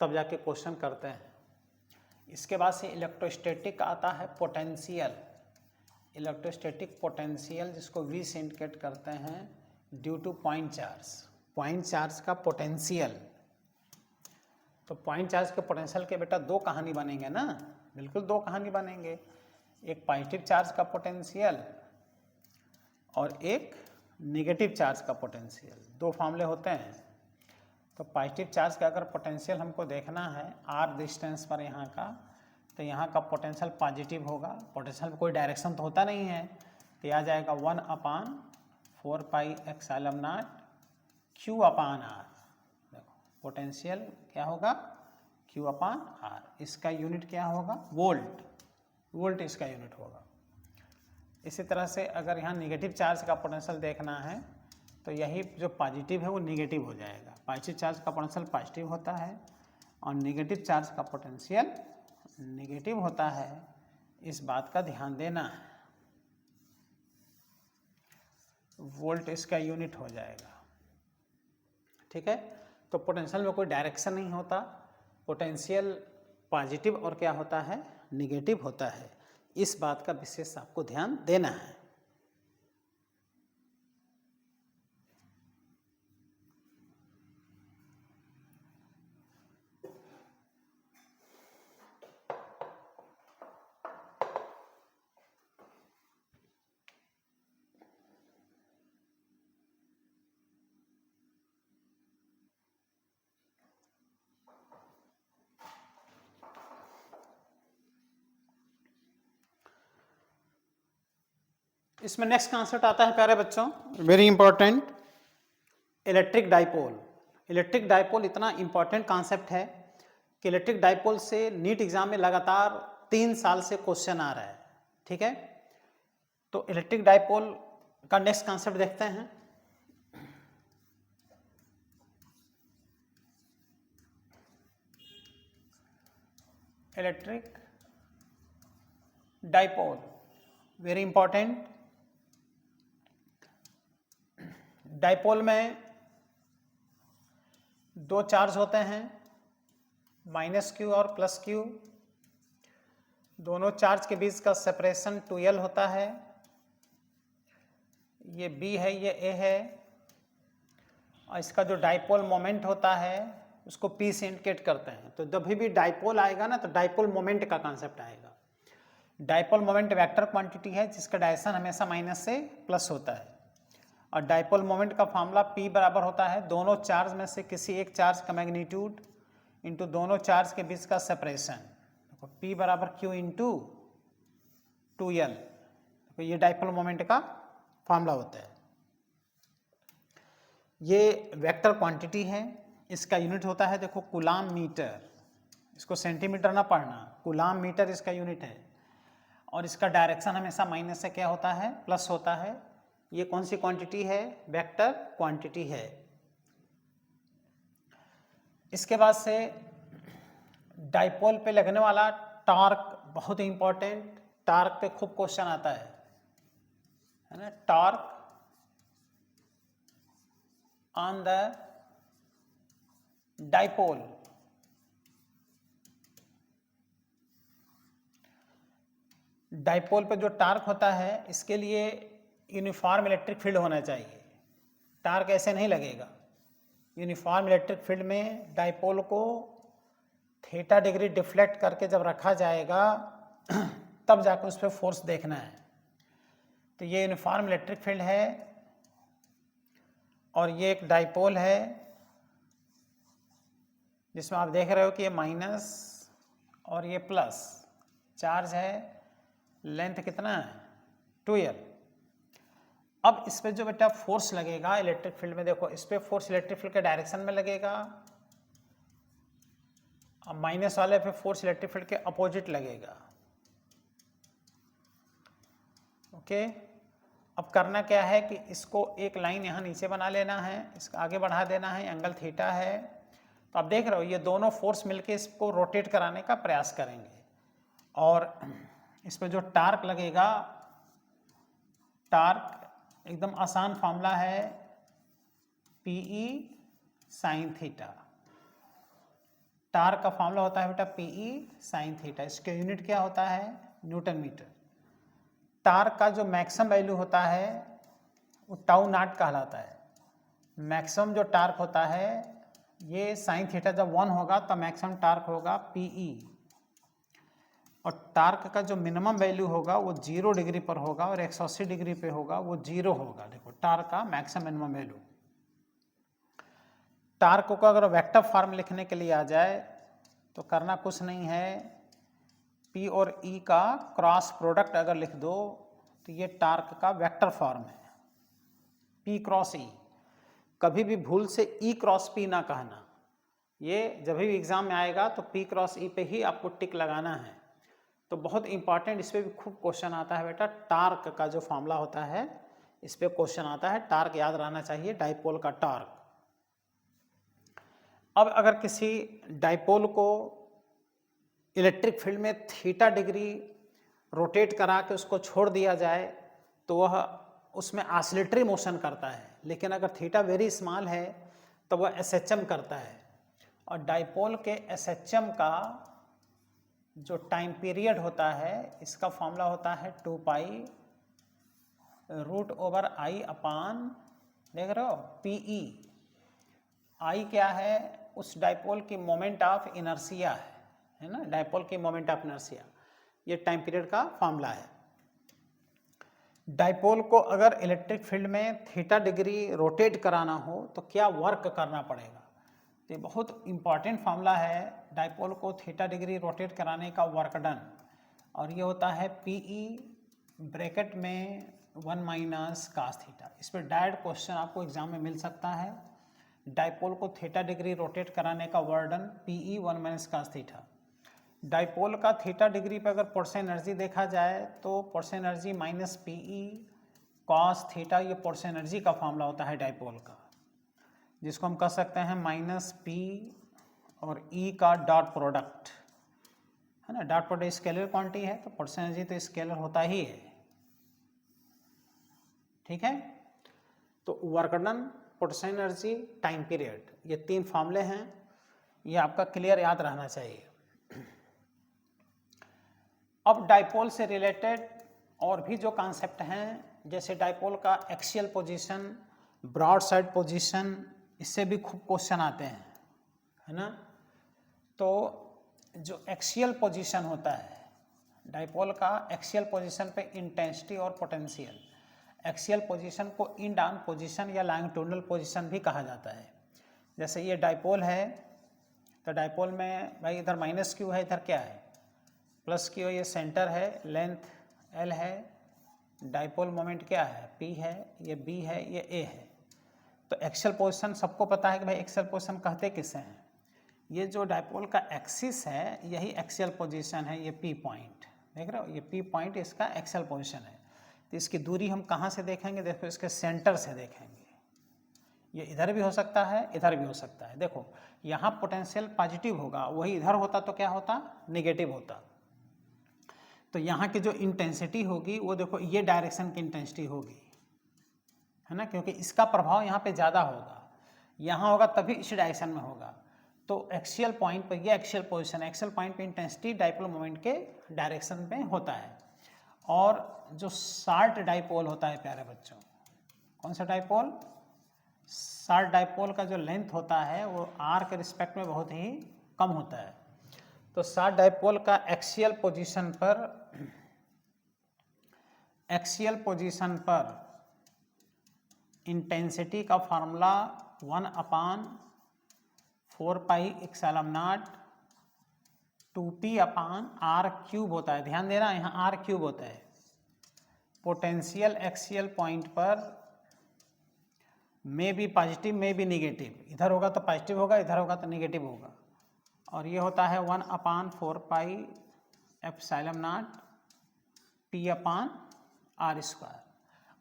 Speaker 1: तब जाके क्वेश्चन करते हैं। इसके बाद से इलेक्ट्रोस्टैटिक आता है पोटेंशियल, इलेक्ट्रोस्टैटिक पोटेंशियल जिसको V से इंडिकेट करते हैं due two point charge, point charge का पोटेंशियल। तो पॉइंट चार्ज के पोटेंशियल के बेटा 2 कहानी बनेंगे ना, बिल्कुल 2 कहानी बनेंगे, एक पॉजिटिव चार्ज का पोटेंशियल और एक नेगेटिव चार्ज का पोटेंशियल, 2 फॉर्मूले होते हैं। तो पॉजिटिव चार्ज का अगर पोटेंशियल हमको देखना है r डिस्टेंस पर यहाँ का, तो यहाँ का पोटेंशियल पॉजिटिव होगा, पोटेंशियल में कोई डायरेक्शन तो होता नहीं है, तो यह आ जाएगा 1/4 पाई एप्सिलॉन नॉट Q/R। देखो पोटेंशियल क्या होगा, Q/R, इसका यूनिट क्या होगा, वोल्ट, वोल्ट इसका यूनिट होगा। इसी तरह से अगर यहाँ निगेटिव चार्ज का पोटेंशियल देखना है, तो यही जो पॉजिटिव है वो निगेटिव हो जाएगा, पॉजिटिव चार्ज का पोटेंशियल पॉजिटिव होता है और निगेटिव चार्ज का पोटेंशियल निगेटिव होता है, इस बात का ध्यान देना है। वोल्ट इसका यूनिट हो जाएगा, ठीक है। तो पोटेंशियल में कोई डायरेक्शन नहीं होता, पोटेंशियल पॉजिटिव और क्या होता है, निगेटिव होता है, इस बात का विशेष आपको ध्यान देना है। इसमें नेक्स्ट कॉन्सेप्ट आता है प्यारे बच्चों, very important, electric dipole. Electric dipole इतना इम्पॉर्टेंट कॉन्सेप्ट है कि इलेक्ट्रिक डाइपोल से नीट एग्जाम में लगातार 3 साल से क्वेश्चन आ रहा है, ठीक है। तो इलेक्ट्रिक डाइपोल का नेक्स्ट कॉन्सेप्ट देखते हैं। Electric dipole very important. Dipole में 2 चार्ज होते हैं, -q और +q। दोनों चार्ज के बीच का सेपरेशन 2l होता है। ये B है, ये A है, और इसका जो डाइपोल मोमेंट होता है उसको P से इंडिकेट करते हैं। तो जब भी डाइपोल आएगा ना, तो डाइपोल मोमेंट का कॉन्सेप्ट आएगा। डाइपोल मोमेंट वेक्टर क्वांटिटी है जिसका डायरेक्शन हमेशा माइनस से प्लस होता है, और डाइपोल मोमेंट का फॉर्मूला P बराबर होता है दोनों चार्ज में से किसी एक चार्ज का मैग्नीट्यूड इंटू दोनों चार्ज के बीच का सेपरेशन। देखो P बराबर Q इंटू 2l। तो ये डाइपोल मोमेंट का फॉर्मूला होता है। ये वेक्टर क्वांटिटी है, इसका यूनिट होता है देखो कूलाम मीटर। इसको सेंटीमीटर ना पढ़ना, कूलाम मीटर इसका यूनिट है, और इसका डायरेक्शन हमेशा माइनस से क्या होता है, प्लस होता है। ये कौन सी क्वांटिटी है, वेक्टर क्वांटिटी है। इसके बाद से डाइपोल पे लगने वाला टॉर्क बहुत इंपॉर्टेंट। टॉर्क पे खूब क्वेश्चन आता है ना। Torque on the dipole. Dipole पे जो टॉर्क होता है इसके लिए यूनिफॉर्म इलेक्ट्रिक फील्ड होना चाहिए। टॉर्क ऐसे नहीं लगेगा। यूनिफॉर्म इलेक्ट्रिक फील्ड में डाइपोल को थीटा डिग्री डिफ्लेक्ट करके जब रखा जाएगा तब जाकर उस पर फोर्स देखना है। तो ये यूनिफॉर्म इलेक्ट्रिक फील्ड है, और ये एक डाइपोल है जिसमें आप देख रहे हो कि ये माइनस और ये प्लस चार्ज है। लेंथ कितना है, 2l। अब इस पे जो बेटा फोर्स लगेगा इलेक्ट्रिक फील्ड में, देखो इस पे फोर्स इलेक्ट्रिक फील्ड के डायरेक्शन में लगेगा, अब माइनस वाले पे फोर्स इलेक्ट्रिक फील्ड के अपोजिट लगेगा। ओके, अब करना क्या है कि इसको एक लाइन यहाँ नीचे बना लेना है, इसको आगे बढ़ा देना है, एंगल थीटा है। तो आप देख रहे हो ये दोनों फोर्स मिलके इसको रोटेट कराने का प्रयास करेंगे, और इस पे जो टार्क लगेगा, टार्क एकदम आसान फॉर्मूला है PE साइन थीटा। टार्क का फॉर्मूला होता है बेटा PE साइन थीटा। इसका यूनिट क्या होता है, न्यूटन मीटर। टार्क का जो मैक्सिमम वैल्यू होता है वो टाउ नॉट कहलाता है। मैक्सिमम जो टार्क होता है ये साइन थीटा जब 1 होगा तब मैक्सिमम टार्क होगा PE, और टार्क का जो मिनिमम वैल्यू होगा वो 0 डिग्री पर होगा और 180 डिग्री पे होगा, वो 0 होगा। देखो टार्क का मैक्सिमम मिनिमम वैल्यू। टार्क को अगर वेक्टर फॉर्म लिखने के लिए आ जाए तो करना कुछ नहीं है, P और E का क्रॉस प्रोडक्ट अगर लिख दो तो ये टार्क का वेक्टर फॉर्म है, P क्रॉस E। कभी भी भूल से E क्रॉस P ना कहना। ये जब भी एग्जाम में आएगा तो P क्रॉस E पे ही आपको टिक लगाना है। तो बहुत इंपॉर्टेंट, इस पर भी खूब क्वेश्चन आता है बेटा। टार्क का जो फॉर्मूला होता है इस पे क्वेश्चन आता है, टार्क याद रहना चाहिए, डाइपोल का टार्क। अब अगर किसी डाइपोल को इलेक्ट्रिक फील्ड में थीटा डिग्री रोटेट करा के उसको छोड़ दिया जाए तो वह उसमें ऑसिलेटरी मोशन करता है, लेकिन अगर थीटा वेरी स्मॉल है तो वह SHM करता है। और डाइपोल के SHM का जो टाइम पीरियड होता है इसका फॉर्मूला होता है 2 पाई √/I अपान, देख रहे हो, PE। I क्या है, उस डाइपोल की मोमेंट ऑफ इनर्शिया है ना, डाइपोल की मोमेंट ऑफ इनर्शिया। ये टाइम पीरियड का फॉर्मूला है। डाइपोल को अगर इलेक्ट्रिक फील्ड में थीटा डिग्री रोटेट कराना हो तो क्या वर्क करना पड़ेगा। तो ये बहुत इंपॉर्टेंट फॉर्मूला है, डाइपोल को थीटा डिग्री रोटेट कराने का वर्क डन, और ये होता है PE ब्रैकेट में 1 - cos थीटा। इस पर डायरेक्ट क्वेश्चन आपको एग्जाम में मिल सकता है। डाइपोल को थीटा डिग्री रोटेट कराने का work done PE 1 minus cos theta. Dipole का थीटा डिग्री पे अगर पोर्शन एनर्जी देखा जाए तो पोर्शन energy minus PE cos theta, ये पोर्शन एनर्जी का फॉर्मूला होता है डाइपोल का, जिसको हम कह सकते हैं माइनस P और E का डॉट प्रोडक्ट, है ना। डॉट प्रोडक्ट स्केलर क्वांटिटी है तो पोर्शन एनर्जी तो स्केलर होता ही है, ठीक है। तो work done, portion energy, time period, ये तीन फॉर्मूले हैं, ये आपका क्लियर याद रहना चाहिए। अब डाइपोल से रिलेटेड और भी जो कॉन्सेप्ट हैं, जैसे डाइपोल का axial position, broad side position, इससे भी खूब क्वेश्चन आते हैं, है ना। तो जो एक्सियल पोजीशन होता है डाइपोल का, एक्सियल पोजीशन पे इंटेंसिटी और पोटेंशियल, एक्सियल पोजीशन को इंड ऑन पोजीशन या लॉन्गिट्यूडनल पोजीशन भी कहा जाता है। जैसे ये डाइपोल है तो डाइपोल में भाई इधर माइनस क्यू है, इधर क्या है प्लस क्यू, ये सेंटर है, लेंथ L है, डाइपोल मोमेंट क्या है P है, ये B है, ये A है। तो एक्सियल पोजीशन सबको पता है कि भाई एक्सियल पोजीशन कहते किसे हैं, ये जो डाइपोल का एक्सिस है यही एक्सियल पोजीशन है, ये P पॉइंट देख रहे हो, ये P पॉइंट इसका एक्सियल पोजीशन है। तो इसकी दूरी हम कहाँ से देखेंगे, देखो इसके सेंटर से देखेंगे, ये इधर भी हो सकता है, इधर भी हो सकता है। देखो यहाँ पोटेंशियल पॉजिटिव होगा, वही इधर होता तो क्या होता, नेगेटिव होता। तो यहाँ की जो इंटेंसिटी होगी वो देखो ये डायरेक्शन की इंटेंसिटी होगी, है ना, क्योंकि इसका प्रभाव यहाँ पे ज़्यादा होगा, यहाँ होगा तभी इस डायरेक्शन में होगा। तो एक्सियल पॉइंट पर, ये एक्सियल पोजीशन, एक्सियल पॉइंट पे इंटेंसिटी डाइपोल मोमेंट के डायरेक्शन में होता है। और जो शार्ट डाइपोल होता है प्यारे बच्चों, कौन सा डाइपोल, शार्ट डाइपोल का जो लेंथ होता है वो R के रिस्पेक्ट में बहुत ही कम होता है। तो शार्ट डाइपोल का एक्सियल पोजीशन पर इंटेंसिटी का formula 1/4 pi epsilon not 2p/r³ होता है। ध्यान देना यहाँ r³ होता है। पोटेंशियल एक्सियल पॉइंट पर may be positive may be negative, इधर होगा तो पॉजिटिव होगा, इधर होगा तो निगेटिव होगा। और ये होता है 1/4 पाई एप्सिलॉन नॉट p/r²।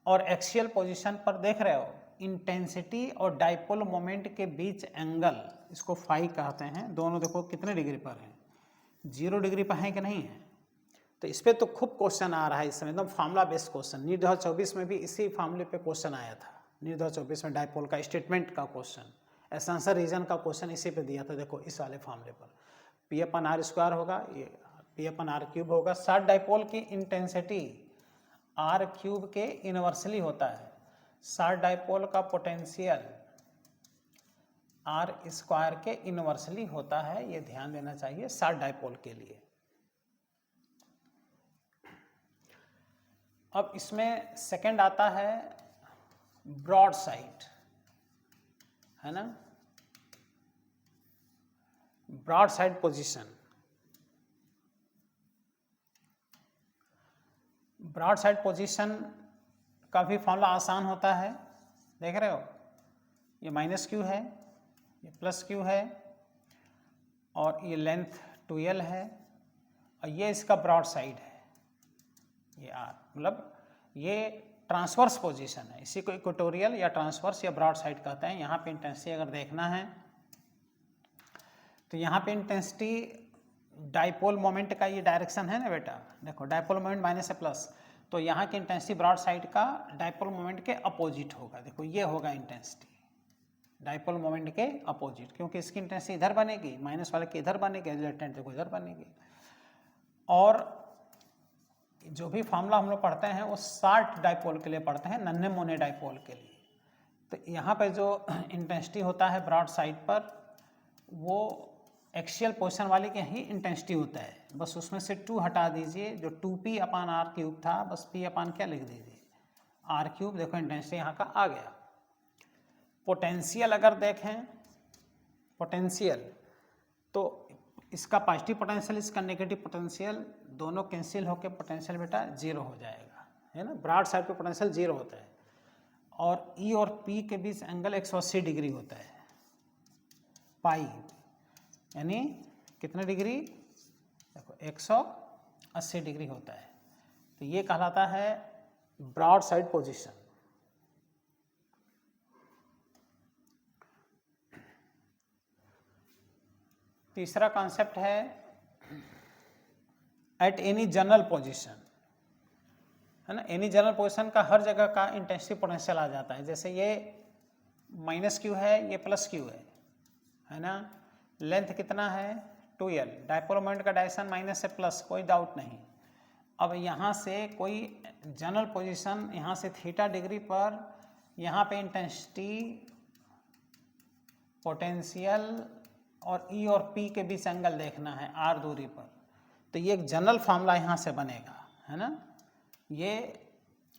Speaker 1: और एक्सियल पोजीशन पर देख रहे हो इंटेंसिटी और डाइपोल मोमेंट के बीच एंगल, इसको फाई कहते हैं। दोनों देखो कितने डिग्री पर हैं, 0 डिग्री पर है कि नहीं है। तो इस पर तो खूब क्वेश्चन आ रहा है इस समय, एकदम फार्मूला बेस्ड क्वेश्चन। नीट 2024 में भी इसी फार्मूले पे क्वेश्चन आया था। नीट 2024 में डाइपोल का स्टेटमेंट का क्वेश्चन, एसेंशियल रीजन का क्वेश्चन इसी पे दिया था। देखो इस वाले फार्मूले पर p/r² होगा, ये p/r³ होगा। शार्ट डाइपोल की इंटेंसिटी r³ के इनवर्सली होता है। शार्ट डाइपोल का पोटेंशियल r² के इनवर्सली होता है, ये ध्यान देना चाहिए शार्ट डाइपोल के लिए। अब इसमें सेकंड आता है ब्रॉड साइड, है ना, broad side position. Broad side position का भी फॉर्मूला आसान होता है, देख रहे हो, ये -q है, ये +q है, और ये लेंथ 2l है, और ये इसका ब्रॉड साइड है, ये r, मतलब ये ट्रांसवर्स पोजीशन है। इसी को इक्वेटोरियल या ट्रांसवर्स या ब्रॉड साइड कहते हैं। यहाँ पे इंटेंसिटी अगर देखना है तो यहाँ पे इंटेंसिटी डाइपोल मोमेंट का ये डायरेक्शन है ना बेटा, देखो डाइपोल मोमेंट माइनस से प्लस, तो यहाँ की इंटेंसिटी ब्रॉड साइड का डाइपोल मोमेंट के अपोजिट होगा। देखो ये होगा इंटेंसिटी डाइपोल मोमेंट के अपोजिट, क्योंकि इसकी इंटेंसिटी इधर बनेगी, माइनस वाले की इधर बनेगी, रिजल्टेंट देखो इधर बनेगी। और जो भी फार्मूला हम लोग पढ़ते हैं वो शार्ट डाइपोल के लिए पढ़ते हैं, नन्हे मोने डाइपोल के लिए। तो यहाँ पे जो इंटेंसिटी होता है ब्रॉड साइड पर, वो एक्सियल पोजीशन वाले की ही इंटेंसिटी होता है, बस उसमें से 2 हटा दीजिए, जो 2p/r³ था, बस p/ क्या लिख दीजिए, r³। देखो इंटेंसिटी यहाँ का आ गया। पोटेंशियल अगर देखें, पोटेंशियल तो इसका पॉजिटिव पोटेंशियल, इसका नेगेटिव पोटेंशियल, दोनों कैंसिल होकर पोटेंशियल बेटा 0 हो जाएगा, है ना। ब्रॉड साइड पे पोटेंशियल 0 होता है, और E और P के बीच एंगल 180 डिग्री होता है, पाई, यानी कितने डिग्री, देखो 180 डिग्री होता है। तो ये कहलाता है ब्रॉड साइड पोजीशन। तीसरा कॉन्सेप्ट है एट एनी जनरल पोजीशन, है ना। एनी जनरल पोजीशन का हर जगह का इंटेंसिटी पोटेंशियल आ जाता है। जैसे ये माइनस क्यू है, ये प्लस क्यू है ना। लेंथ कितना है 2L, डायपोल मोमेंट का डायरेक्शन माइनस से प्लस, कोई डाउट नहीं। अब यहाँ से कोई जनरल पोजीशन, यहाँ से थीटा डिग्री पर यहाँ पे इंटेंसिटी पोटेंशियल और E और P के बीच एंगल देखना है R दूरी पर। तो ये एक जनरल फार्मूला यहाँ से बनेगा, है ना। ये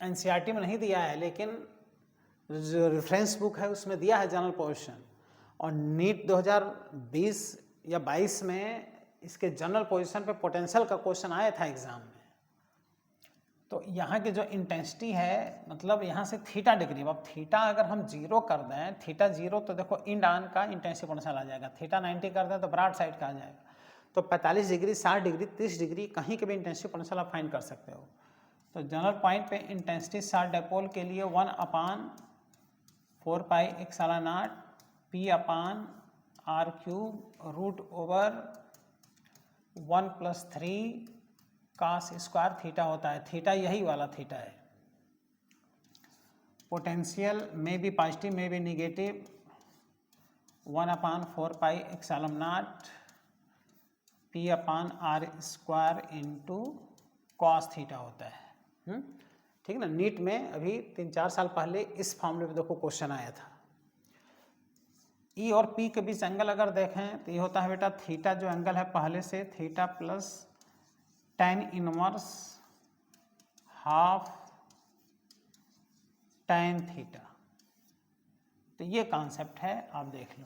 Speaker 1: NCERT में नहीं दिया है, लेकिन जो रेफरेंस बुक है उसमें दिया है जनरल पोजीशन। और नीट 2020 या 22 में इसके जनरल पोजीशन पे पोटेंशियल का क्वेश्चन आया था एग्जाम में। तो यहाँ की जो इंटेंसिटी है, मतलब यहाँ से थीटा डिग्री, अब थीटा अगर हम 0 कर दें, थीटा 0 तो देखो इंड ऑन का इंटेंसिटी पोटेंशियल आ जाएगा। थीटा 90 कर दें तो ब्रॉड साइड का आ जाएगा। तो 45 डिग्री, 60 डिग्री, 30 डिग्री कहीं के भी इंटेंसिटी पोटेंशियल आप फाइंड कर सकते हो। तो जनरल पॉइंट पे इंटेंसिटी शार्ट डायपोल के लिए 1/4 pi epsilon not P/r³ √1+3 cos square theta होता है। थीटा यही वाला थीटा है। पोटेंशियल में भी पॉजिटिव में भी negative, 1/4 pi epsilon not P/r² cos theta होता है। ठीक है ना। नीट में अभी 3-4 साल पहले इस फॉर्मूले पे देखो क्वेश्चन आया था। E और P के बीच एंगल अगर देखें तो ये होता है बेटा थीटा, जो एंगल है पहले से theta plus tan inverse half tan theta. तो ये कॉन्सेप्ट है, आप देख लो,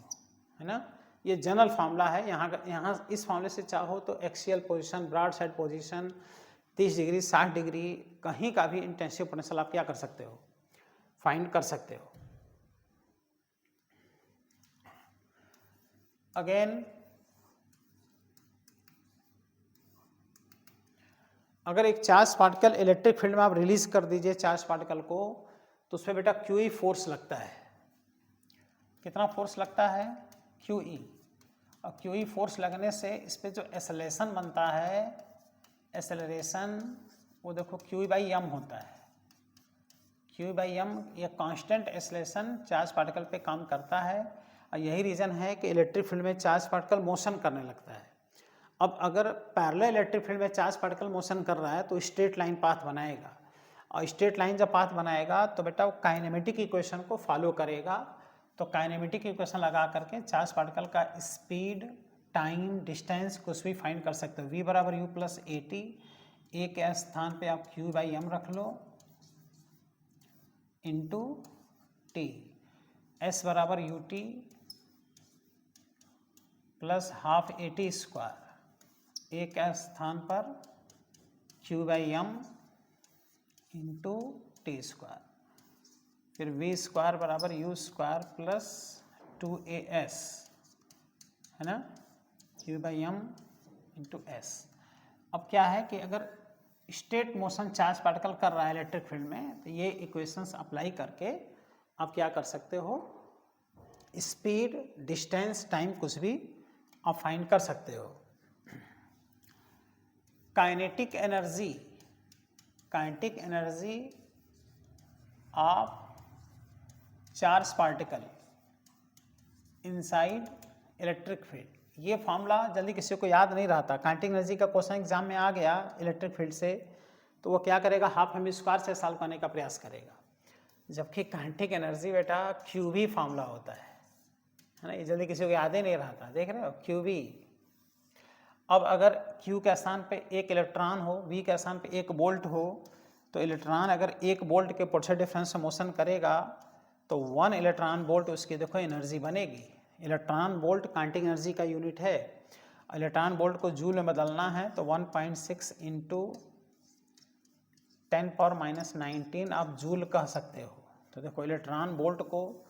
Speaker 1: है ना। ये जनरल फार्मूला है। यहाँ इस फार्मूले से चाहो तो axial position, broad side position, 30 degree, 60 degree, कहीं का भी इंटेंसिटी पोटेंशियल आप क्या कर सकते हो, फाइंड कर सकते हो। अगेन अगर एक चार्ज पार्टिकल इलेक्ट्रिक फील्ड में आप रिलीज कर दीजिए चार्ज पार्टिकल को, तो उसमें बेटा QE फोर्स लगता है। कितना फोर्स लगता है, QE। और QE फोर्स लगने से इस पर जो एक्सेलरेशन बनता है, एक्सेलरेशन वो देखो QE/m होता है। QE/m ये कांस्टेंट एक्सेलरेशन चार्ज पार्टिकल पे काम करता है। और यही रीज़न है कि इलेक्ट्रिक फील्ड में चार्ज पार्टिकल मोशन करने लगता है। अब अगर पैरेलल इलेक्ट्रिक फील्ड में चार्ज पार्टिकल मोशन कर रहा है तो स्ट्रेट लाइन पाथ बनाएगा। और स्ट्रेट लाइन जब पाथ बनाएगा तो बेटा वो काइनेमेटिक इक्वेशन को फॉलो करेगा। तो काइनेमेटिक इक्वेशन लगा करके चार्ज पार्टिकल का स्पीड, टाइम, डिस्टेंस कुछ भी फाइंड कर सकते हो। V = U + AT, ए के स्थान पे आप Q/m रख लो into T, S = UT + ½ AT², A के स्थान पर Q/m इंटू T²। फिर V² = U² + 2AS, है ना, Q/m इंटू S। अब क्या है कि अगर स्ट्रेट मोशन चार्ज पार्टिकल कर रहा है इलेक्ट्रिक फील्ड में, तो ये इक्वेशंस अप्लाई करके आप क्या कर सकते हो, स्पीड, डिस्टेंस, टाइम कुछ भी आप फाइंड कर सकते हो। Kinetic energy of charge particle inside electric field, ये फॉर्मूला जल्दी किसी को याद नहीं रहता। काइनेटिक एनर्जी का क्वेश्चन एग्जाम में आ गया इलेक्ट्रिक फील्ड से, तो वो क्या करेगा, ½ m² से सॉल्व करने का प्रयास करेगा। जबकि काइनेटिक एनर्जी बेटा QV फॉर्मूला होता है ना। ये जल्दी किसी को याद ही नहीं रहता, देख रहे हो, QV। अब अगर Q के स्थान पे एक इलेक्ट्रॉन हो, V के स्थान पे एक बोल्ट हो, तो इलेक्ट्रॉन अगर एक बोल्ट के पोटेंशियल डिफरेंस से मोशन करेगा तो 1 इलेक्ट्रॉन बोल्ट उसकी देखो एनर्जी बनेगी। इलेक्ट्रॉन बोल्ट काइनेटिक एनर्जी का यूनिट है। इलेक्ट्रॉन बोल्ट को जूल में बदलना है तो 1.6 × 10⁻⁻19 आप जूल कह सकते हो। तो देखो इलेक्ट्रॉन बोल्ट को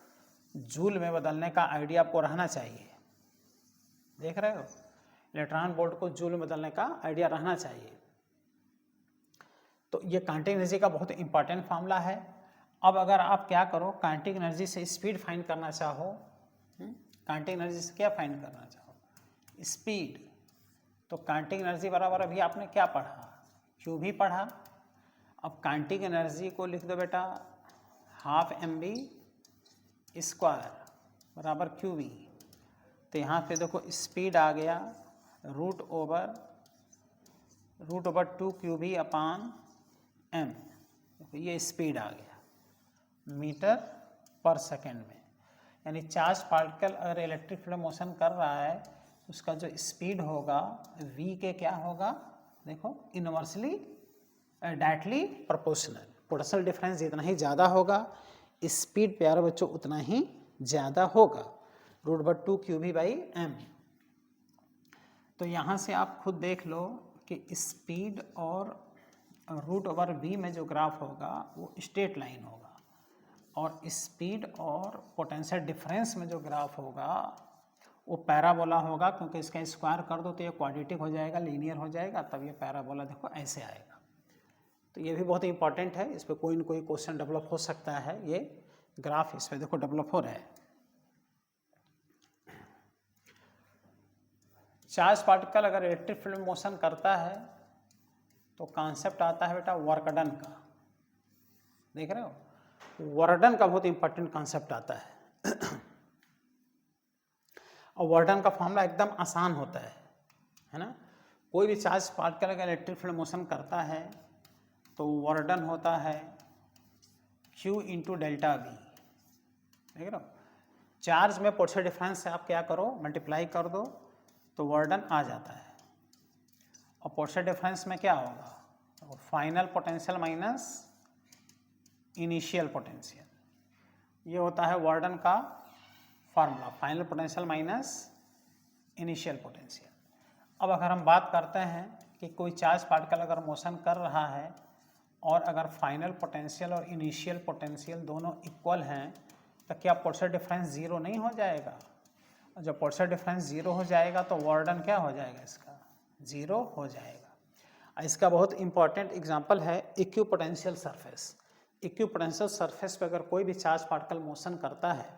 Speaker 1: जूल में बदलने का आइडिया आपको रहना चाहिए। देख रहे हो, इलेक्ट्रॉन वोल्ट को जूल में बदलने का आइडिया रहना चाहिए। तो ये काइनेटिक एनर्जी का बहुत इंपॉर्टेंट फार्मूला है। अब अगर आप क्या करो, काइनेटिक एनर्जी से स्पीड फाइंड करना चाहो, काइनेटिक एनर्जी से क्या फाइंड करना चाहो, स्पीड, तो काइनेटिक एनर्जी बराबर अभी आपने क्या पढ़ा, क्यू भी पढ़ा। अब काइनेटिक एनर्जी को लिख दो बेटा, हाफ mv स्क्वायर बराबर QV। तो यहाँ पे देखो स्पीड आ गया रूट ओवर 2QV अपान m, ये स्पीड आ गया मीटर पर सेकेंड में। यानी चार्ज पार्टिकल अगर इलेक्ट्रिक फील्ड मोशन कर रहा है तो उसका जो स्पीड होगा v के क्या होगा, देखो inversely directly proportional, potential difference जितना ही ज़्यादा होगा स्पीड प्यारे बच्चों उतना ही ज़्यादा होगा, √2QV/m। तो यहाँ से आप खुद देख लो कि स्पीड और √v में जो ग्राफ होगा वो स्ट्रेट लाइन होगा, और स्पीड और पोटेंशियल डिफरेंस में जो ग्राफ होगा वो पैराबोला होगा, क्योंकि इसका स्क्वायर कर दो तो ये क्वाड्रेटिक हो जाएगा, लीनियर हो जाएगा, तब ये पैराबोला देखो ऐसे आएगा। तो ये भी बहुत इंपॉर्टेंट है, इस पर कोई न कोई क्वेश्चन डेवलप हो सकता है। ये ग्राफ इस पर देखो डेवलप हो रहा है। चार्ज पार्टिकल अगर इलेक्ट्रिक फील्ड में मोशन करता है तो कॉन्सेप्ट आता है बेटा वर्क डन का, देख रहे हो, वर्क डन का बहुत इंपॉर्टेंट कॉन्सेप्ट आता है। और वर्क डन का फॉर्मूला एकदम आसान होता है ना। कोई भी चार्ज पार्टिकल अगर इलेक्ट्रिक फील्ड मोशन करता है तो वर्क डन होता है Q इंटू डेल्टा V, देख रहे हो। चार्ज में पोटेंशियल डिफरेंस से आप क्या करो, मल्टीप्लाई कर दो तो वर्क डन आ जाता है। और पोटेंशियल डिफरेंस में क्या होगा, तो final potential minus initial potential, ये होता है वर्क डन का formula, final potential minus initial potential. अब अगर हम बात करते हैं कि कोई चार्ज पार्टिकल अगर मोशन कर रहा है और अगर फाइनल पोटेंशियल और इनिशियल पोटेंशियल दोनों इक्वल हैं तो क्या पोटेंशियल डिफरेंस ज़ीरो नहीं हो जाएगा। और जब पोटेंशियल डिफरेंस ज़ीरो हो जाएगा तो वर्क डन क्या हो जाएगा, इसका ज़ीरो हो जाएगा। इसका बहुत इंपॉर्टेंट एग्जांपल है इक्विपोटेंशियल सरफेस। इक्विपोटेंशियल सरफेस पे अगर कोई भी चार्ज पार्टिकल मोशन करता है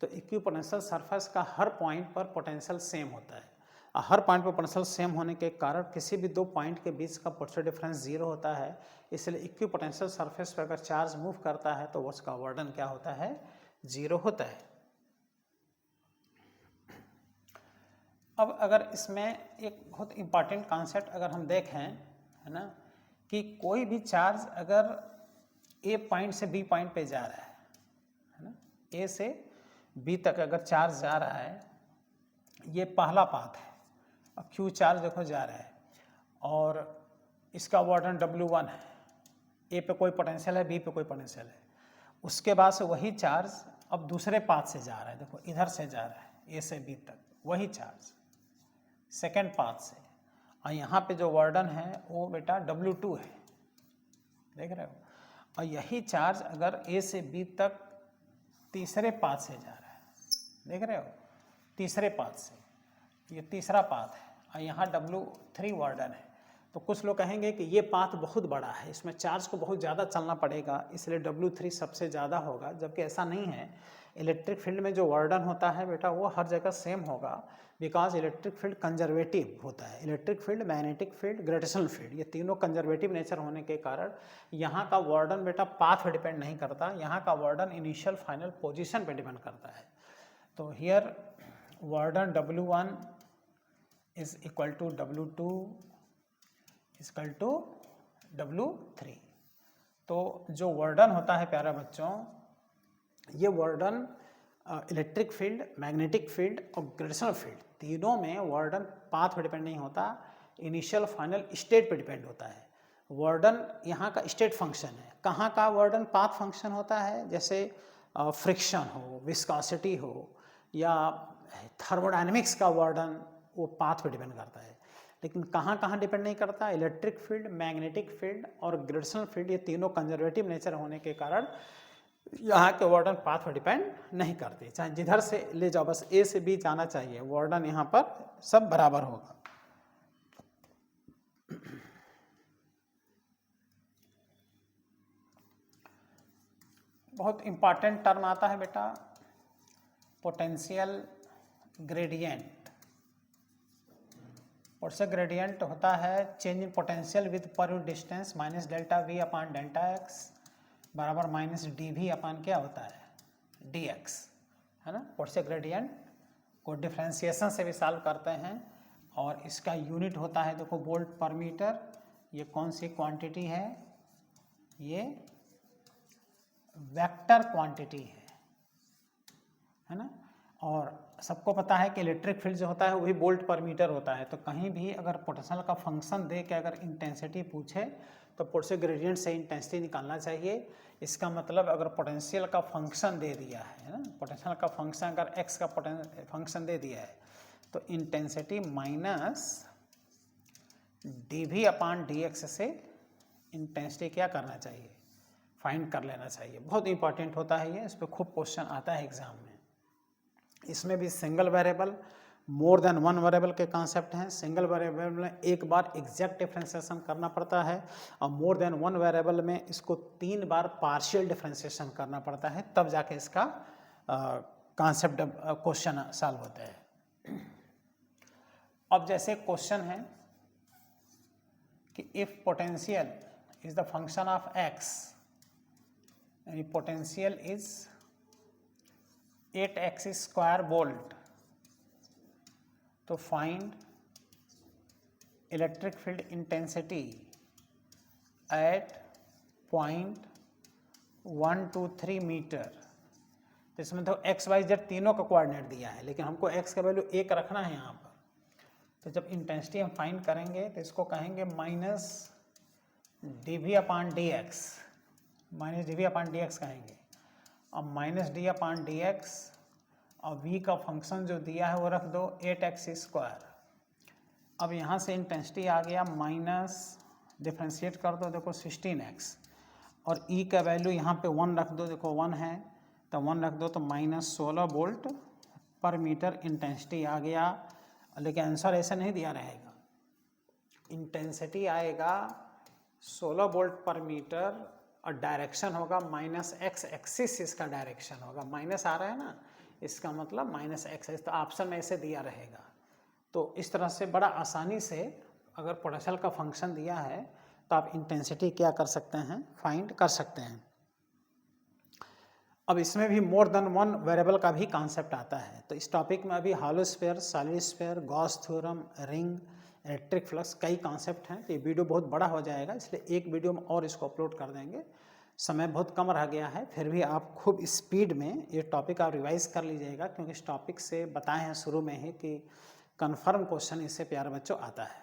Speaker 1: तो इक्विपोटेंशियल सरफेस का हर पॉइंट पर पोटेंशियल सेम होता है। हर पॉइंट पर पोटेंशियल सेम होने के कारण किसी भी दो पॉइंट के बीच का पोटेंशियल डिफरेंस ज़ीरो होता है। इसलिए इक्विपोटेंशियल सरफेस पर अगर चार्ज मूव करता है तो उसका वर्क डन क्या होता है, ज़ीरो होता है। अब अगर इसमें एक बहुत इम्पॉर्टेंट कॉन्सेप्ट अगर हम देखें, है ना, कि कोई भी चार्ज अगर ए पॉइंट से बी पॉइंट पे जा रहा है ना, ए से बी तक अगर चार्ज जा रहा है, ये पहला पाथ है। अब क्यू चार्ज देखो जा रहा है और इसका वर्क डन W1 है, ए पे कोई पोटेंशियल है, बी पे कोई पोटेंशियल है। उसके बाद से वही चार्ज अब दूसरे पाथ से जा रहा है, देखो इधर से जा रहा है ए से बी तक, वही चार्ज सेकेंड पाथ से, और यहाँ पे जो वर्क डन है वो बेटा W2 है, देख रहे हो। और यही चार्ज अगर ए से बी तक तीसरे पाथ से जा रहा है, देख रहे हो, तीसरे पाथ से, ये तीसरा पाथ है और यहाँ W3 वर्क डन है। तो कुछ लोग कहेंगे कि ये पाथ बहुत बड़ा है, इसमें चार्ज को बहुत ज़्यादा चलना पड़ेगा, इसलिए W3 सबसे ज़्यादा होगा, जबकि ऐसा नहीं है। इलेक्ट्रिक फील्ड में जो वर्क डन होता है बेटा वो हर जगह सेम होगा, बिकॉज इलेक्ट्रिक फील्ड कंजर्वेटिव होता है। Electric field, magnetic field, gravitational field, ये तीनों कंजर्वेटिव नेचर होने के कारण यहाँ का वर्क डन बेटा पाथ पे डिपेंड नहीं करता, यहाँ का work done initial final position पे डिपेंड करता है। तो here work done W1 is equal to W2 equal to W3। तो जो वर्क डन होता है प्यारे बच्चों, ये work done electric field, magnetic field और ग्रेविटेशनल फील्ड तीनों में वर्क डन पाथ पे डिपेंड नहीं होता, इनिशियल फाइनल स्टेट पे डिपेंड होता है। वर्क डन यहाँ का स्टेट फंक्शन है। कहाँ का वर्क डन पाथ फंक्शन होता है, जैसे फ्रिक्शन हो, विस्कोसिटी हो, या थर्मोडायनेमिक्स का वर्क डन वो पाथ पे डिपेंड करता है। लेकिन कहाँ कहाँ डिपेंड नहीं करता, इलेक्ट्रिक फील्ड, मैग्नेटिक फील्ड और ग्रेविटेशनल फील्ड, ये तीनों कंजर्वेटिव नेचर होने के कारण यहाँ के वार्डन पाथ पर डिपेंड नहीं करते, चाहे जिधर से ले जाओ, बस ए से बी जाना चाहिए, वार्डन यहाँ पर सब बराबर होगा। बहुत इंपॉर्टेंट टर्म आता है बेटा, पोटेंशियल ग्रेडियंट। और से ग्रेडियंट होता है change in potential with per unit distance minus delta V upon delta x बराबर माइनस डी वी अपान क्या होता है डी एक्स, है ना। और से ग्रेडियंट को डिफ्रेंसिएशन से भी सॉल्व करते हैं और इसका यूनिट होता है, देखो वोल्ट पर मीटर। ये कौन सी क्वांटिटी है, ये वेक्टर क्वांटिटी है ना। और सबको पता है कि इलेक्ट्रिक फील्ड जो होता है वही वोल्ट पर मीटर होता है। तो कहीं भी अगर पोटेंशियल का फंक्शन दे के अगर इंटेंसिटी पूछे तो पोटेंशियल ग्रेडियंट से इंटेंसिटी निकालना चाहिए। इसका मतलब अगर पोटेंशियल का फंक्शन दे दिया है ना, पोटेंशियल का फंक्शन अगर एक्स का फंक्शन दे दिया है तो intensity minus D V upon D x से इंटेंसिटी क्या करना चाहिए, फाइंड कर लेना चाहिए। बहुत इंपॉर्टेंट होता है ये, इस पर खूब क्वेश्चन आता है एग्जाम में। इसमें भी single variable, more than one variable के कॉन्सेप्ट हैं। सिंगल वेरिएबल में एक बार एग्जैक्ट डिफ्रेंसिएशन करना पड़ता है और मोर देन वन वेरिएबल में इसको 3 बार पार्शियल डिफ्रेंसिएशन करना पड़ता है, तब जाके इसका कॉन्सेप्ट क्वेश्चन सॉल्व होता है। अब जैसे क्वेश्चन है कि if potential is the function of X, यानी potential is 8x square volt, तो find electric field intensity at point 1 2 3 metre. तो इसमें तो एक्स वाई जेड तीनों का कोऑर्डिनेट दिया है, लेकिन हमको एक्स का वैल्यू 1 रखना है यहाँ पर। तो जब इंटेंसिटी हम फाइंड करेंगे तो इसको कहेंगे minus D V upon D x, minus D V upon D x कहेंगे। अब माइनस डी अपान डी एक्स और v का फंक्शन जो दिया है वो रख दो 8x स्क्वायर। अब यहाँ से इंटेंसिटी आ गया माइनस, डिफ्रेंशिएट कर दो, देखो 16x, और e का वैल्यू यहाँ पे 1 रख दो, देखो 1 है तो 1 रख दो, तो माइनस 16 वोल्ट पर मीटर इंटेंसिटी आ गया। लेकिन आंसर ऐसे नहीं दिया रहेगा, इंटेंसिटी आएगा 16 वोल्ट पर मीटर और डायरेक्शन होगा माइनस एक्स एक्सिस, इसका डायरेक्शन होगा, माइनस आ रहा है ना, इसका मतलब माइनस एक्स। तो ऑप्शन में ऐसे दिया रहेगा। तो इस तरह से बड़ा आसानी से अगर पोटेंशियल का फंक्शन दिया है तो आप इंटेंसिटी क्या कर सकते हैं, फाइंड कर सकते हैं। अब इसमें भी मोर देन वन वेरिएबल का भी कॉन्सेप्ट आता है। तो इस टॉपिक में अभी hollow sphere, solid sphere, Gauss theorem, ring, electric flux, कई कॉन्सेप्ट हैं। तो ये वीडियो बहुत बड़ा हो जाएगा, इसलिए एक वीडियो में और इसको अपलोड कर देंगे। समय बहुत कम रह गया है, फिर भी आप खूब स्पीड में ये टॉपिक आप रिवाइज कर लीजिएगा, क्योंकि इस टॉपिक से बताए हैं शुरू में ही कि कन्फर्म क्वेश्चन इससे प्यारे बच्चों आता है।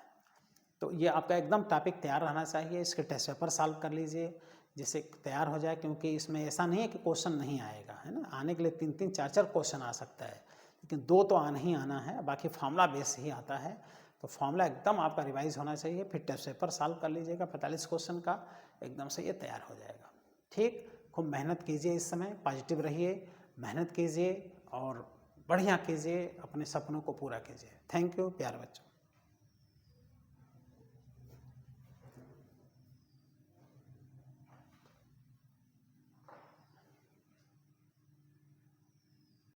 Speaker 1: तो ये आपका एकदम टॉपिक तैयार रहना चाहिए। इसके टेस्ट पेपर सॉल्व कर लीजिए जिससे तैयार हो जाए, क्योंकि इसमें ऐसा नहीं है कि क्वेश्चन नहीं आएगा, है ना। आने के लिए 3-3, 4-4 क्वेश्चन आ सकता है, लेकिन 2 तो आना ही आना है, बाकी फार्मूला बेस ही आता है। तो फार्मूला एकदम आपका रिवाइज होना चाहिए, फिर टेस्ट पेपर सॉल्व कर लीजिएगा 45 क्वेश्चन का, एकदम से ये तैयार हो जाएगा। ठीक, खूब मेहनत कीजिए, इस समय पॉजिटिव रहिए, मेहनत कीजिए और बढ़िया कीजिए, अपने सपनों को पूरा कीजिए। थैंक यू प्यारे बच्चों।